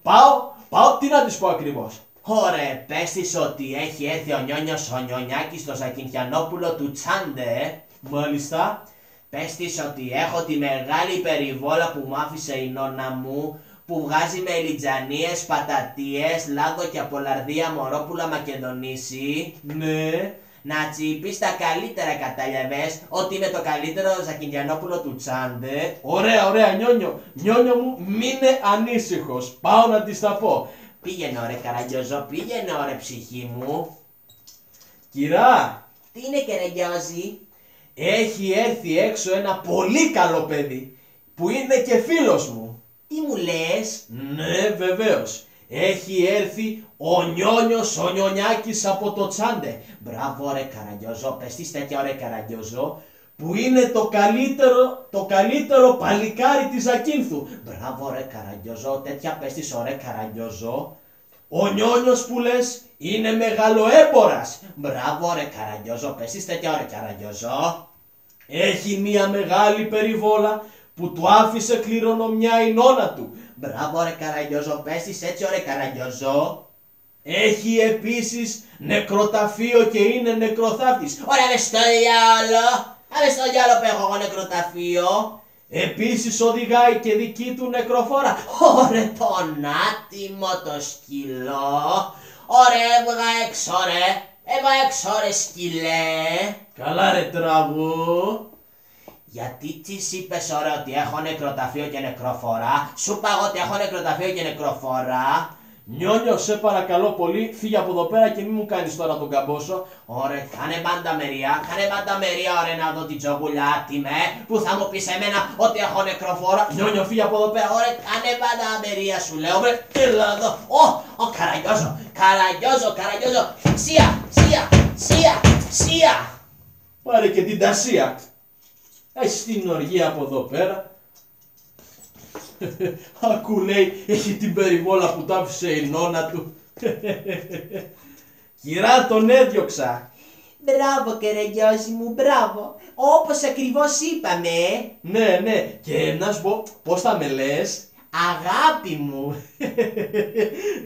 πάω τι να της πω ακριβώς. Ωραία, πες της ότι έχει έρθει ο Νιόνιος ο Νιονιάκης στο Ζακυνθιανόπουλο του Τσάντε. Μάλιστα. Πες της ότι έχω τη μεγάλη περιβόλα που μου άφησε η νόνα μου, που βγάζει μελιτζανίες, πατατίες, λάδο και απολαρδία μορόπουλα μακεδονήσι. Ναι. Να τσιπείς τα καλύτερα, κατάλαβες, ότι είμαι το καλύτερο Ζακυνδιανόπουλο του Τσάντε. Ωραία, ωραία, Νιόνιο. Νιόνιο μου, μείνε ανήσυχος. Πάω να της τα πω. Πήγαινε ρε Καραγκιόζο, πήγαινε ρε ψυχή μου. Κυρά, Τι είναι Καραγκιόζη? έχει έρθει έξω ένα πολύ καλό παιδί, που είναι και φίλος μου. Τι μου λες? Ναι, βεβαίως. Έχει έρθει ο Νιόνιος, ο Νιονιάκης από το Τσάντε. Μπράβο ρε Καραγκιόζο, πες της τέτοια ρε Καραγκιόζο. Που είναι το καλύτερο παλικάρι της Ζακύνθου. Μπράβο ρε Καραγκιόζο, τέτοια πες της ωραία Καραγκιόζο. Ο Νιόνιος που λες είναι μεγαλοέμπορας. Μπράβο ρε Καραγκιόζο, πες της τέτοια ωραία Καραγκιόζο. Έχει μία μεγάλη περιβόλα που του άφησε κληρονομιά η νόνα του. Μπράβο ρε Καραγκιόζο, πες της έτσι ωραία Καραγκιόζο. Έχει επίσης νεκροταφείο και είναι νεκροθάφτης. Ωραία με στο διάλο, άμε στο διάλο που έχω εγώ νεκροταφείο. Επίσης οδηγάει και δική του νεκροφόρα. Ωραία τον άτιμο το σκυλό. Ωραία έβγα έξω ρε, έβγα έξω ρε σκυλέ. Καλά ρε τραβού. Γιατί της είπες ωραία ότι έχω νεκροταφείο και νεκροφορά? Σου είπα εγώ ότι έχω νεκροταφείο και νεκροφορά. Νιόνιο, σε παρακαλώ πολύ, φύγε από εδώ πέρα και μην μου κάνεις τώρα τον καμπόσο. Ωραία, κάνε μπανταμερία, ωραία να δω την τζογουλιά τι με, που θα μου πεις εμένα ότι έχω νεκροφόρα. Νιόνιο, φύγε από εδώ πέρα. Ωραία, κάνε μπανταμερία σου λέω, βρε, έλα εδώ. Ο Καραγκιόζο, σία. Πάρε και την τασία. Έχεις την οργή από εδώ πέρα. Ακού λέει, έχει την περιβόλα που τ' άφησε η νόνα του. Κυρά, τον έδιωξα. Μπράβο Καραγκιόζη μου, μπράβο. Όπως ακριβώς είπαμε. Ναι, και να σου πω, πώς θα με λες? Αγάπη μου.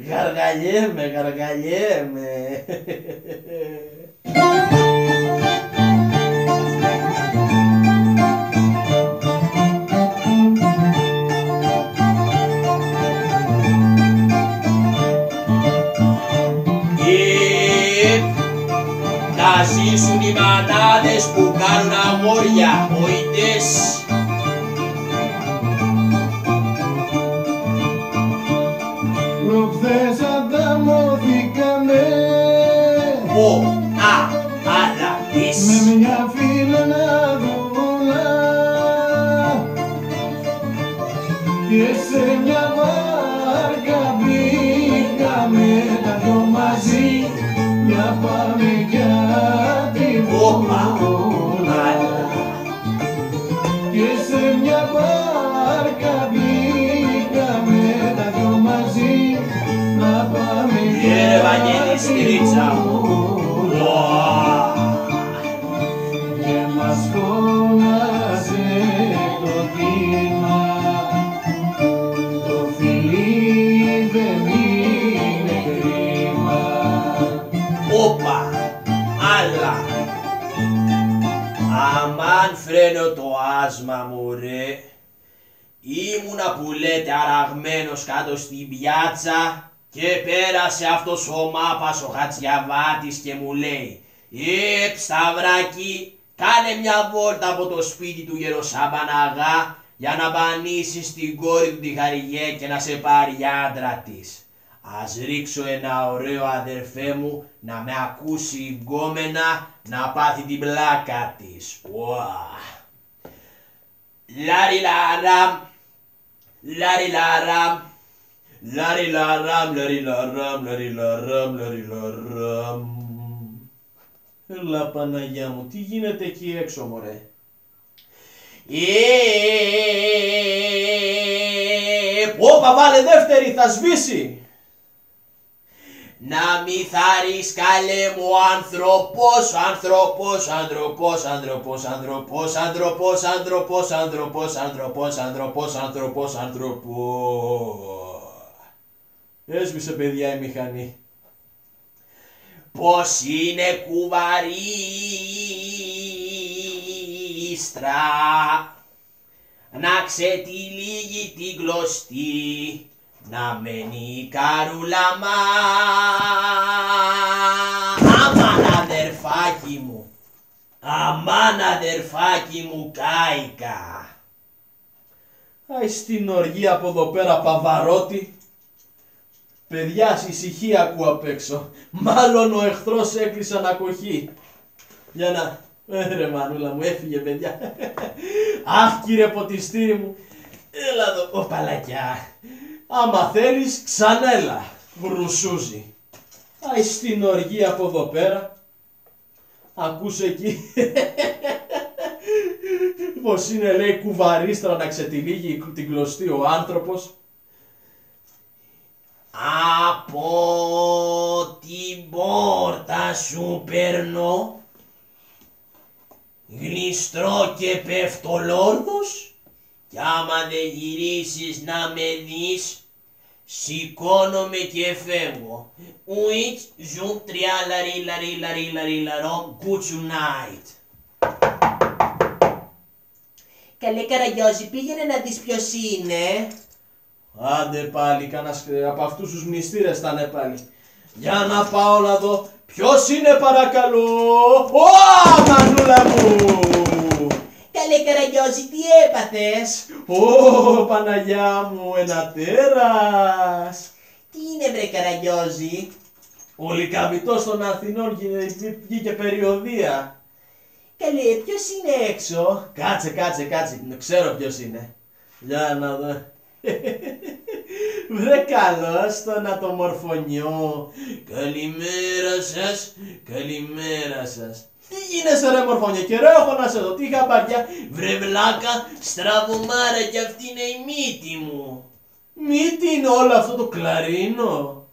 Γαργαλιέμαι. Να ζήσουν οι μανάδες που κάνουν αγόρια, οητές. Προχθές ανταμωθήκαμε Αλλά της. με μια φίλα δουλά και σε μια βάρκα μπήκαμε τα δυο μαζί για πάμε για τη βόλα και σε μια βάρκα μπήκαμε τα δυο μαζί να πάμε για Ευαγγελιστή τη Ρίτσα μου. βόλα και μας φώναζε το κύμα το φιλί δεν είναι κρίμα. Αλλά αμάν φρένω το άσμα μου ρε. Ήμουνα που λέτε αραγμένος κάτω στην πιάτσα και πέρασε αυτός ο μάπας ο Χατζιαβάτης και μου λέει Σταυράκι, κάνε μια βόλτα από το σπίτι του Γεροσαμπαναγά για να μπανίσεις την κόρη του τη Χαριγέ και να σε πάρει άντρα της. Ας ρίξω ένα ωραίο αδερφέ μου να με ακούσει η γκόμενα να πάθει την πλάκα της. Λαριλαραμ, λαριλαραμ, λαριλαραμ, λαριλαραμ, λαριλαραμ, λαριλαραμ. Έλα Παναγιά μου, τι γίνεται εκεί έξω μωρέ? Όπα βάλε δεύτερη, θα σβήσει. Να μη θαρείς καλέ μου άνθρωπος, άνθρωπος, άνθρωπος, άνθρωπος, άνθρωπος, άνθρωπος, άνθρωπος, άνθρωπος, άνθρωπος, άνθρωπος, άνθρωπος, άνθρωπος. Έσβησε παιδιά η μηχανή. Πως είναι κουβαρίστρα να ξετυλίγει την κλωστή να μένει η καρούλα αμάν αδερφάκι Αμάν αδερφάκι μου κάηκα. Αϊ στην οργή από εδώ πέρα Παβαρότη. Παιδιά, ησυχία ακούω απ' έξω. Μάλλον ο εχθρός έκλεισε ανακοχή. Για να... ρε μανούλα μου, έφυγε παιδιά. Αχ κύριε ποτιστήρι μου. Έλα εδώ, παλακιά. Άμα θέλεις ξανά έλα, γρουσούζι. Αϊ στην οργή από εδώ πέρα. Ακούσε εκεί. Πως είναι λέει κουβαρίστρα να ξετυλίγει την κλωστή ο άνθρωπος. Από την πόρτα σου περνώ, γλιστρώ και πέφτω λόρδος, κι άμα δεν γυρίσεις να με δεις, σηκώνομαι και φεύγω. Ουιτ, ζουμ, τριάλαρι, κουτσου νάιτ. Καλέ Καραγιώζη, πήγαινε να δεις ποιος είναι. Άντε πάλι, κανένας από αυτούς τους μνηστήρες ήταν πάλι. Για να πάω να δω ποιος είναι παρακαλώ. Ω, μανούλα μου. Καλέ Καραγιώζη, τι έπαθες? Ω, Παναγιά μου, ένα τέρας. Τι είναι βρε Καραγιώζη? Ο Λυκαβητός των Αθηνών βγήκε περιοδία. Καλέ, ποιος είναι έξω? Κάτσε, ξέρω ποιος είναι. Για να δω. Βρε καλώς το να το μορφωνιώ. Καλημέρα σας. Τι γίνεσαι ρε μορφωνιέ, καιρό έχω να σε δω, τι χαμπάρια. Βρε βλάκα, στραβωμάρα κι αυτή είναι η μύτη μου. Μύτη είναι όλο αυτό το κλαρίνο.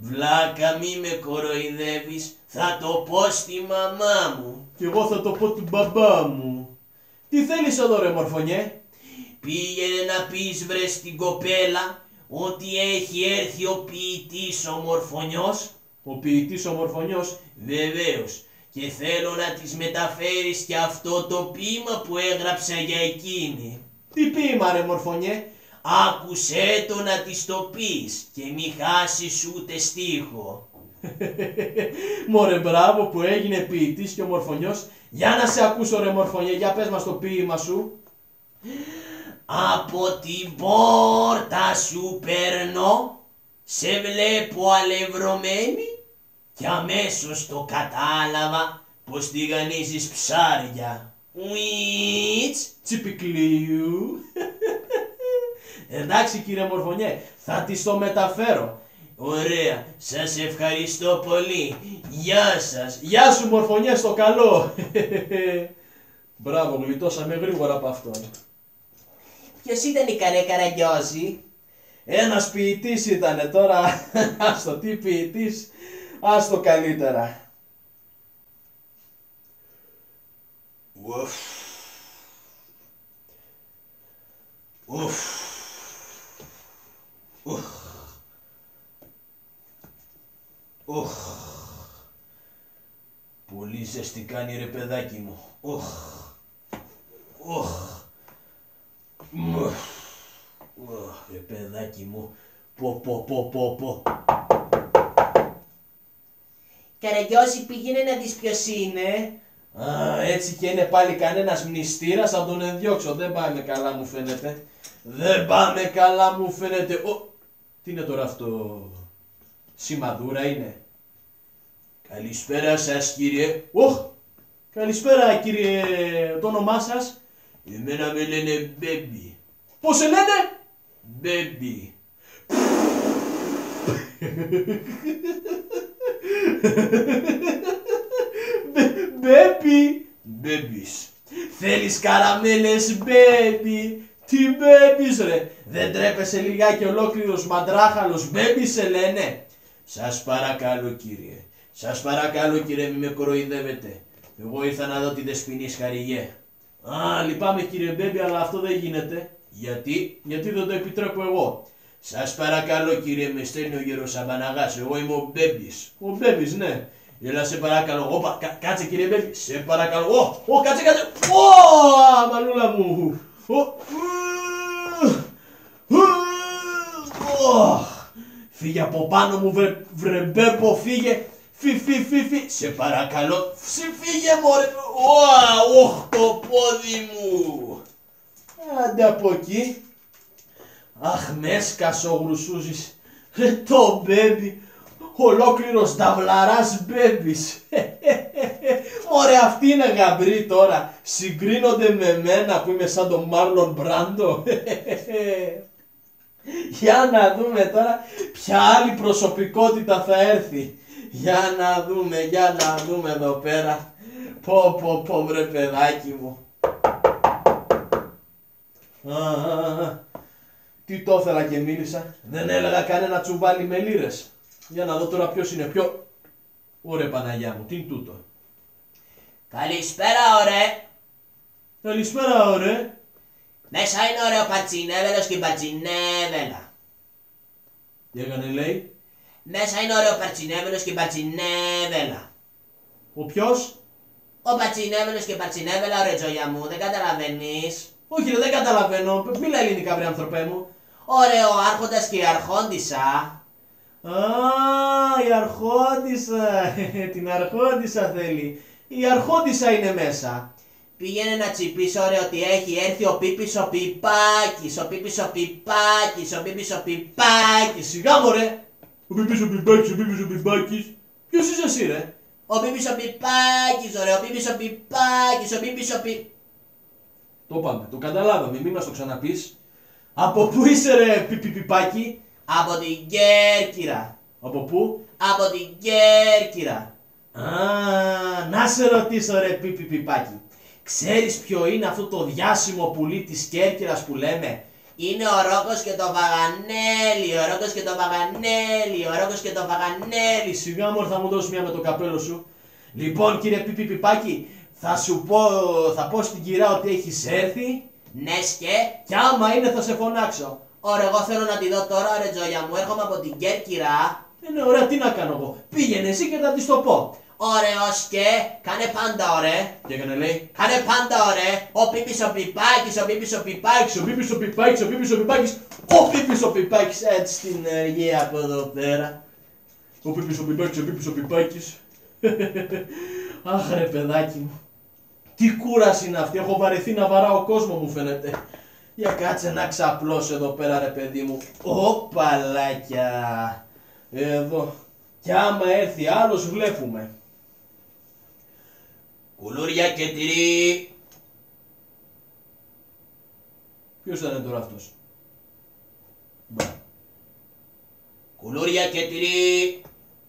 Βλάκα μη με κοροϊδεύεις, θα το πω στη μαμά μου. Κι εγώ θα το πω του μπαμπά μου. Τι θέλεις εδώ ρε μορφωνιέ? Πήγαινε να πεις βρε στην κοπέλα ότι έχει έρθει ο ποιητής ο Μορφωνιός. Ο ποιητής ο Μορφωνιός? Βεβαίως. Και θέλω να της μεταφέρεις και αυτό το ποίημα που έγραψα για εκείνη. Τι ποίημα ρε μορφωνιέ? Άκουσέ το να της το πεις και μη χάσεις ούτε στίχο. Μωρέ μπράβο που έγινε ποιητής και ο Μορφωνιός. Για να σε ακούσω ρε μορφωνιέ, για πες μας το ποίημα σου. Από την πόρτα σου περνώ, σε βλέπω αλευρωμένη κι αμέσως το κατάλαβα πως τηγανίζεις ψάρια. Ουίτς, Τσιπικλίου. Εντάξει κύριε Μορφωνιέ, θα της το μεταφέρω. ωραία, σας ευχαριστώ πολύ. Γεια σας. Γεια σου Μορφωνιέ, στο καλό. Μπράβο, γλιτώσαμε γρήγορα από αυτόν. Ποιος ήταν η Καρέ Καραγιώζη? Ένας ποιητής ήτανε τώρα. Άστο, τι ποιητής, άστο καλύτερα. Ουφ. Ουφ. Ουφ. Ουφ. Πολύ ζέστη κάνει ρε παιδάκι μου. Ουφ. Ουφ. Ρε παιδάκι μου. Πω. Καραγιώζη, πήγαινε να δεις ποιος είναι. Α, έτσι και είναι πάλι κανένας μνηστήρας, θα τον ενδιώξω. Δεν πάμε καλά μου φαίνεται. Δεν πάμε καλά μου φαίνεται. Τι είναι τώρα αυτό? Σημαδούρα είναι? Καλησπέρα σας κύριε. Καλησπέρα κύριε, το όνομά σας? Εμένα με λένε Baby. Πώς σε λένε? Baby. Baby. Babies. Θέλεις καραμέλες baby? Τι babies ρε? Δεν τρέπεσαι λιγάκι ολόκληρος μαντράχαλος baby σε λένε? Σας παρακαλώ κύριε. Σας παρακαλώ κύριε, μη με κοροϊδεύετε. Εγώ ήρθα να δω τη Δεσποινή Χαριγέ. Α, λυπάμαι κύριε baby, αλλά αυτό δεν γίνεται. Γιατί? Γιατί δεν το επιτρέπω εγώ. Σας παρακαλώ κύριε, με στέλνει ο Γεροσαμπαναγάς, εγώ είμαι ο Babies. Ο babies, ναι. Έλα σε παρακαλώ. Όπα, Κάτσε κύριε baby. σε παρακαλώ. Κάτσε. Μανούλα μου. Φύγε από πάνω μου βρε μπέμπο, φύγε. Φι. Σε παρακαλώ, φύγε μωρέ. Ωχ, το πόδι μου. Άντε από εκεί. Αχ, με έσκασε ο Γρουσούζης. Το μπέμπι. Ολόκληρος ταυλαράς μπέμπις. Μωρέ, αυτοί είναι γαμπροί τώρα. Συγκρίνονται με μένα που είμαι σαν τον Μάρλον Μπράντο. Για να δούμε τώρα ποια άλλη προσωπικότητα θα έρθει. Για να δούμε εδώ πέρα. Πω βρε παιδάκι μου. Τι το ήθελα και μίλησα. Δεν έλεγα κανένα τσουβάλι με λίρες. Για να δω τώρα ποιος είναι πιο... Ωραία Παναγιά μου, τι είναι τούτο. Καλησπέρα ωραία. Καλησπέρα ωραία. Μέσα είναι ωραίο πατσινέβελος και πατσινέβελα. Τι έκανε λέει. Μέσα είναι ωραίο πατσινέβελος και πατσινέβελα. Ο ποιος. Ο πατσινέβελος και πατσινέβελα ρε Τζόγια μου, δεν καταλαβαίνεις. Όχι ρε, δεν καταλαβαίνω. Μίλα ελληνικά βρε άνθρωπέ μου. Ωραίο άρχοντας και η αρχόντισσα. Α, η αρχόντισσα. Την αρχόντισσα θέλει. Η αρχόντισσα είναι μέσα. Πήγαινε να τσιπήσω ρε ότι έχει έρθει ο Πίπης ο Πιπάκης. Ο Πίπης ο Πιπάκης. Ο Πίπης ο Πιπάκης. Σιγά μωρέ. Ο Πίπης ο Πιπάκης. Ποιος είσαι εσύ ρε. Ο Πίπης ο Πιπάκης ωραία. Ο Πίπης ο Πιπάκης. Ο Πίπης ο Πιπάκης. Το είπαμε, το καταλάβαμε, μη μας το ξαναπείς. Από πού είσαι ρε Πιπάκι. Από την Κέρκυρα. Από πού. Από την Κέρκυρα. Α, να σε ρωτήσω ρε Πιπάκι. Ξέρεις ποιο είναι αυτό το διάσημο πουλί της Κέρκυρας που λέμε. Είναι ο Ρόκος και το Βαγανέλη. Ο Ρόκος και το Βαγανέλη. Ο Ρόκος και το Βαγανέλη. Σιγά μωρέ, θα μου δώσεις μια με το καπέλο σου. Λοιπόν κύριε Πιπάκι, θα πω στην κυρά ότι έχεις έρθει. Νες Και άμα είναι θα σε φωνάξω. Ωραία, εγώ θέλω να τη δω τώρα ρε Τζόγια μου. Έρχομαι από την Κέρκυρα. Είναι ωραία, τι να κάνω εγώ. Πήγαινε εσύ και θα της το πω. Ωραίος και κάνε πάντα ωραία. Και έκανε λέει. Κάνε πάντα ωραία. Ο Πίπης ο Πιπάκης. Ο Πίπης ο Πιπάκης. Ο Πίπης ο Πιπάκης, ο Πίπης ο Πιπάκης. Ο Πίπης ο Πιπάκης, έτσι στην γη από εδώ πέρα. Ο Πίπης ο Πιπάκης, ο Πίπης ο Πιπάκης. Αχ ρε παιδάκι μου. Τι κούραση είναι αυτή, έχω βαρεθεί να βαράω κόσμο μου φαίνεται. Για κάτσε να ξαπλώσω εδώ πέρα ρε παιδί μου. Οπαλάκια. Εδώ. Κι άμα έρθει άλλος βλέπουμε. Κουλούρια και τυρί. Ποιος ήταν τώρα αυτός. Μπα. Κουλούρια και τυρί.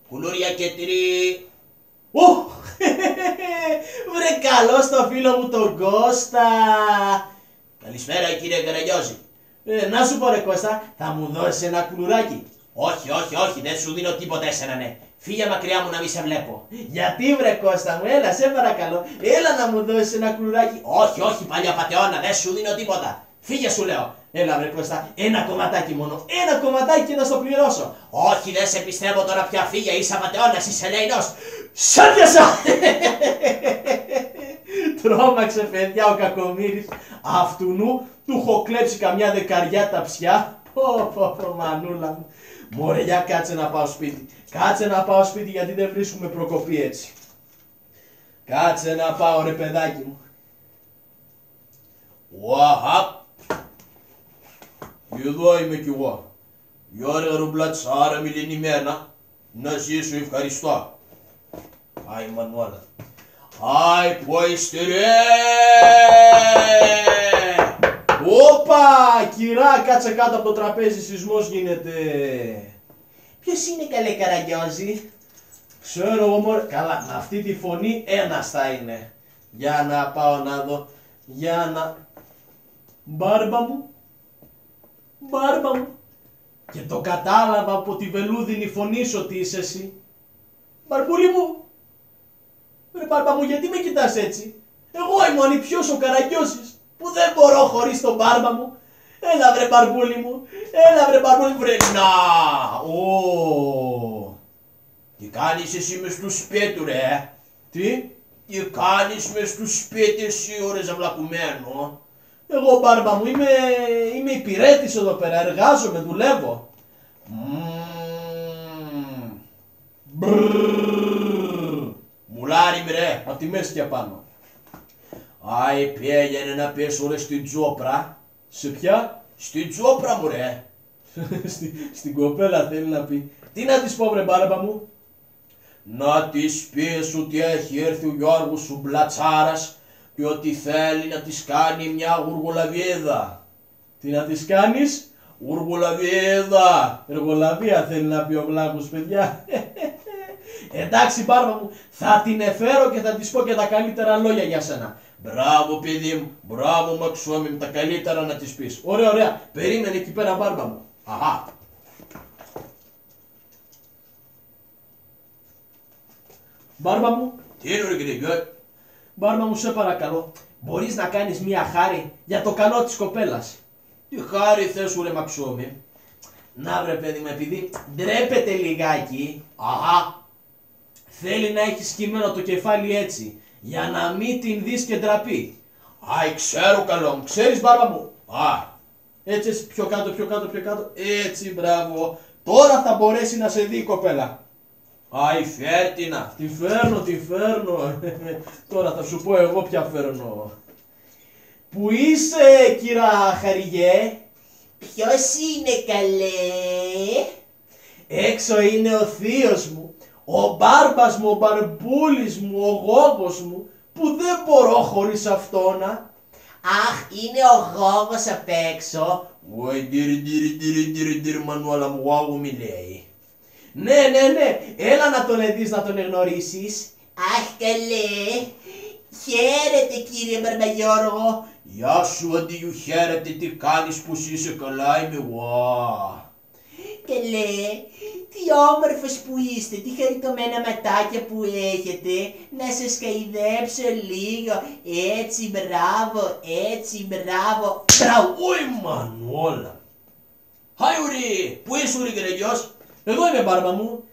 Κουλούρια και τυρί. Ω! Βρε καλό στο φίλο μου τον Κώστα. Καλησπέρα κύριε Καραγιώζη. Να σου πω ρε Κώστα, θα μου δώσεις ένα κουλουράκι. Όχι, δεν σου δίνω τίποτα εσένα ναι. Φύγε μακριά μου να μην σε βλέπω. Γιατί βρε Κώστα μου, έλα σε παρακαλώ, έλα να μου δώσεις ένα κουλουράκι. Όχι, πάλι απατεώνα, δεν σου δίνω τίποτα. Φύγε σου λέω. Έλα βρε Κώστα, ένα κομματάκι μόνο, ένα κομματάκι και να στο πληρώσω. Όχι, δεν σε πιστεύω τώρα πια, φύγε, είσαι απατεώνας, είσαι ελεηνός. Σάντιασα! Τρόμαξε παιδιά ο κακομοίρης. Αυτουνού του έχω κλέψει καμιά δεκαριά ταψιά. Πω μανούλα μου. Μωρέ για κάτσε να πάω σπίτι. Κάτσε να πάω σπίτι γιατί δεν βρίσκουμε προκοπή έτσι. Κάτσε να πάω ρε παιδάκι μου. Ουαχαπ. Εδώ είμαι κι εγώ. Γεια ρε ρουμπλατσάρα μιληνημένα. Να ζήσω ευχαριστώ. Άι Μανουάλα. Άι που είστε ρε. Όπα! Κυρά, κάτσε κάτω από το τραπέζι, σεισμός γίνεται. Ποιος είναι καλέ Καραγιώζη. Ξέρω εγώ μωρέ. Καλά, με αυτή τη φωνή ένας θα είναι. Για να πάω να δω. Για να... Μπάρμπα μου. Μπάρμπα μου. Και το κατάλαβα από τη βελούδινη φωνή σου ότι είσαι εσύ. Μπαρμπούλη μου. Ρε μπάρμπα μου, γιατί με κοιτάς έτσι. Εγώ είμαι ο ανιψιός ο Καραγιώσης που δεν μπορώ χωρίς τον μπάρμπα μου. Έλα βρε μπαρμπούλη μου. Έλα βρε μπαρμπούλη μου. Βρε να. Τι κάνεις εσύ μες στο σπίτι ρε. Τι. Τι κάνεις μες στο σπίτι εσύ ώρες αυλακουμένο. Εγώ μπάρμπα μου είμαι υπηρέτης εδώ πέρα, εργάζομαι, δουλεύω. Μπρρρρ. χάρη μρε, απ' τη μέση και απάνω. Άι πήγαινε να πες όλες στην Τζόπρα. Σε ποια? Στην Τζόπρα μου ρε. Στην κοπέλα θέλει να πει. Τι να της πω βρε μπάρμπα μου? Να της πεις ότι έχει έρθει ο Γιώργος σου Μπλατσάρας και ότι θέλει να της κάνει μια γουργολαβίδα. Τι να της κάνεις? Γουργολαβίδα. Εργολαβία θέλει να πει ο Βλάχος, παιδιά. Εντάξει μπάρμπα μου, θα την εφέρω και θα της πω και τα καλύτερα λόγια για σένα. Μπράβο παιδί μου, μπράβο Μαξόμι μου, τα καλύτερα να της πεις. Ωραία, ωραία, περίμενε εκεί πέρα μπάρμπα μου. Αχα. Μπάρμπα μου. Τι είναι ρε κύριε Γιώργη? Μπάρμπα μου σε παρακαλώ, μπορείς να κάνεις μια χάρη για το καλό της κοπέλας? Τι χάρη θες σου ρε Μαξόμι? Να βρε παιδί μου, επειδή ντρέπεται λιγάκι. Αχα. Θέλει να έχει σκυμμένο το κεφάλι έτσι, για να μην την δεις και ντραπεί. Άι, ξέρω καλό μου, ξέρεις μπάρμπα μου. Έτσι, πιο κάτω, πιο κάτω, πιο κάτω. Έτσι, μπράβο. Τώρα θα μπορέσει να σε δει η κοπέλα. Άι, φέρτηνα. Τη φέρνω, τη φέρνω. Τώρα θα σου πω εγώ ποια φέρνω. Πού είσαι, κύρα Χαριγέ? Ποιος είναι καλέ? Έξω είναι ο θείος μου, ο μπάρμπας μου, ο μπαρμπούλης μου, ο γόγος μου, που δεν μπορώ χωρίς αυτόνα. Αχ, είναι ο γόγος απ' έξω. Ωι, ντυρ, Μανουέλα μου, γόγου μη λέει. Ναι, έλα να τον δεις, να τον εγνωρίσεις. Αχ, καλέ. Χαίρετε κύριε Μπαρμπαγιώργο. Γεια σου, αντίου χαίρετε, τι κάνεις, πως είσαι, καλά είμαι εγώ. Καλέ, τι όμορφος που είστε, τι χαριτωμένα ματάκια που έχετε. Να σας καηδέψω λίγο. Έτσι, μπράβο, έτσι, μπράβο. Μπράβο, ωι Μανουέλα. Χάι ουρί, πού είσαι ουρί γρεγιός? Εδώ είμαι μπάρμπα μου.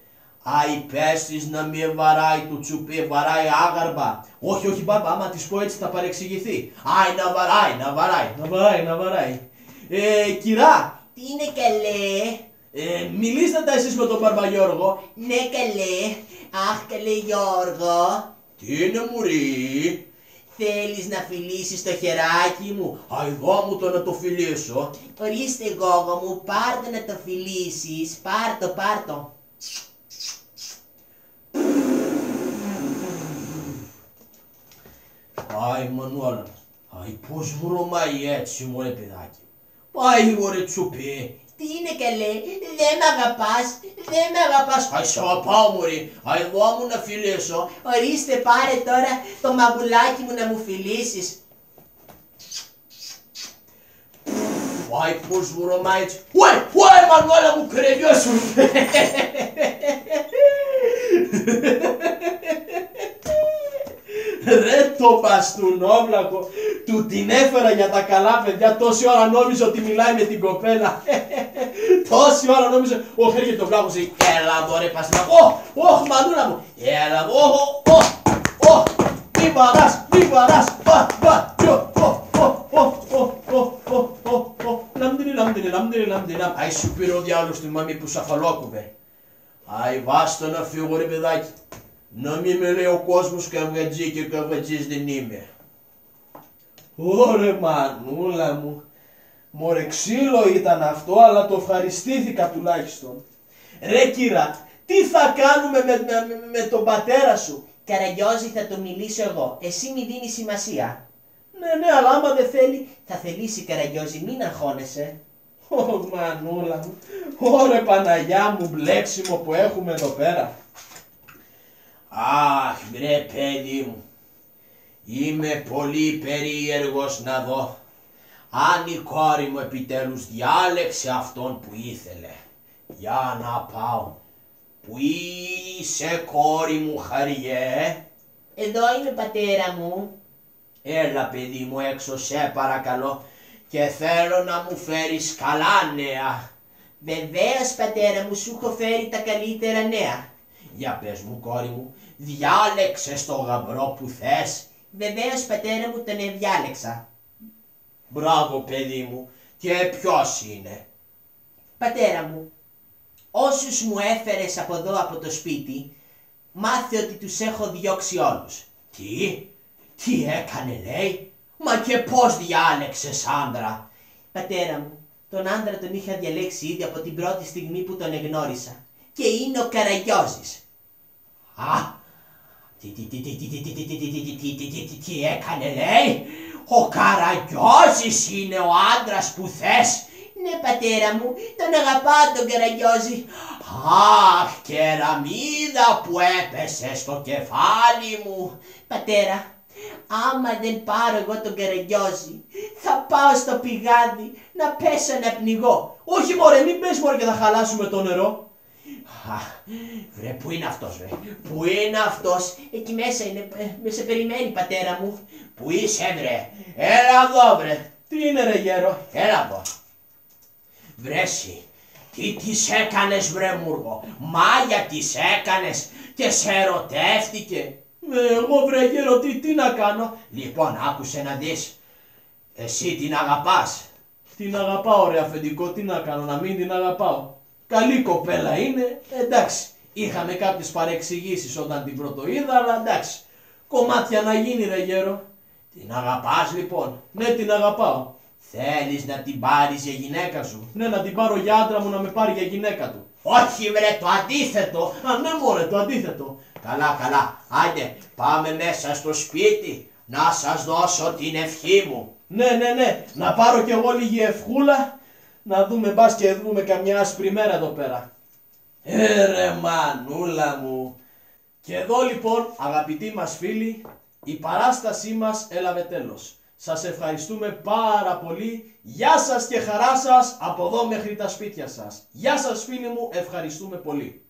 Άι πες της να μη βαράει το τσουπί, βαράει άγαρμπα. Όχι, όχι μπάρμπα, άμα της πω έτσι θα παρεξηγηθεί. Άι να βαράει. Κυρά. Τι είναι καλέ? Μιλήστε τα εσείς με τον Μπαρμπαγιώργο. Ναι καλέ. Αχ καλέ Γιώργο. Τι είναι μουρί? Θέλεις να φιλήσεις το χεράκι μου? Άι δώ μου το να το φιλήσω. Ορίστε γόγο μου, πάρ' το να το φιλήσεις. Πάρ' το. Άι Μανουέλα, άι πως βρωμάει έτσι μωρέ παιδάκι. Άι μωρέ τσουπί. Τι είναι καλέ, δεν μ' αγαπάς. Άι σε αγαπάω μωρή, άι δώ μου να φιλήσω. Ορίστε πάρε τώρα το μαγκουλάκι μου να μου φιλήσεις. Άι πως βρωμάει έτσι. Ωι Μανουέλα μου, κρεβιώσου. Ρε το μπαστούνόβλακο, του την έφερα για τα καλά παιδιά, τόση ώρα νόμιζε ότι μιλάει με την κοπέλα. Τόση ώρα νόμιζε, όχι έρχεται το βλάχος, έλα εδώ ρε παστούνακο, όχ μανούλα μου, έλα εδώ, μη βαράς, λαμδινι, άι σου πήρε ο διάολος τη μαμή που σαφαλόκουβε. Άι βάστο να φύγω ρε παιδάκι. Να μη με λέει ο κόσμος καυγατζή και καυγατζής δεν είμαι. Ωρε μανούλα μου. Μωρέ ξύλο ήταν αυτό, αλλά το ευχαριστήθηκα τουλάχιστον. Ρε κύρα, τι θα κάνουμε με τον πατέρα σου? Καραγκιόζη θα το μιλήσω εγώ, εσύ μη δίνεις σημασία. Ναι, αλλά άμα δεν θέλει. Θα θελήσει Καραγκιόζη, μην αγχώνεσαι. Ω μανούλα μου. Ωρε Παναγιά μου, μπλέξιμο που έχουμε εδώ πέρα. Αχ βρε παιδί μου, είμαι πολύ περίεργος να δω αν η κόρη μου επιτέλους διάλεξε αυτόν που ήθελε. Για να πάω. Πού είσαι κόρη μου Χαριέ? Εδώ είμαι πατέρα μου. Έλα παιδί μου έξω σε παρακαλώ και θέλω να μου φέρεις καλά νέα. Βεβαίως πατέρα μου, σου έχω φέρει τα καλύτερα νέα. Για πες μου κόρη μου, διάλεξες το γαμπρό που θες? Βεβαίως πατέρα μου, τον διάλεξα. Μπράβο παιδί μου, και ποιος είναι? Πατέρα μου, όσους μου έφερες από εδώ από το σπίτι, μάθε ότι τους έχω διώξει όλους. Τι έκανε λέει, μα και πώς διάλεξες άντρα. Πατέρα μου, τον άντρα τον είχα διαλέξει ήδη από την πρώτη στιγμή που τον εγνώρισα και είναι ο Καραγιώζης. Τι έκανε λέει, ο Καραγιώζης είναι ο άντρας που θες. Ναι πατέρα μου, τον αγαπάω τον Καραγιώζη. Αχ, κεραμίδα που έπεσε στο κεφάλι μου. Πατέρα, άμα δεν πάρω εγώ τον Καραγιώζη, θα πάω στο πηγάδι να πέσω να πνιγώ. Όχι μωρέ, μην πες μωρέ και θα χαλάσουμε το νερό. Βρε, πού είναι αυτός βρε, πού είναι αυτός, εκεί μέσα είναι, σε περιμένει πατέρα μου. Πού είσαι βρε, έλα εδώ βρε. Τι είναι ρε γέρο, έλα εδώ. Βρε εσύ, τι της έκανες βρε Μούργο, μάγια της έκανες και σε ερωτεύτηκε. Εγώ βρε γέρο, τι να κάνω. Λοιπόν άκουσε να δεις, εσύ την αγαπάς. Την αγαπάω ρε αφεντικό, τι να κάνω, να μην την αγαπάω. Καλή κοπέλα είναι, εντάξει. Είχαμε κάποιες παρεξηγήσεις όταν την πρωτοείδα, αλλά εντάξει. Κομμάτια να γίνει ρε γέρο. Την αγαπάς λοιπόν. Ναι, την αγαπάω. Θέλεις να την πάρεις για γυναίκα σου. Ναι, να την πάρω για άντρα μου να με πάρει για γυναίκα του. Όχι βρε, το αντίθετο. Ναι μωρέ, το αντίθετο. Καλά, άντε πάμε μέσα στο σπίτι να σας δώσω την ευχή μου. Ναι, να πάρω κι εγώ λίγη ευχούλα, να δούμε μπας και δούμε καμιά άσπρη μέρα εδώ πέρα. Ρε μανούλα μου. Και εδώ λοιπόν αγαπητοί μας φίλοι, η παράστασή μας έλαβε τέλος. Σας ευχαριστούμε πάρα πολύ. Γεια σας και χαρά σας από εδώ μέχρι τα σπίτια σας. Γεια σας φίλοι μου, ευχαριστούμε πολύ.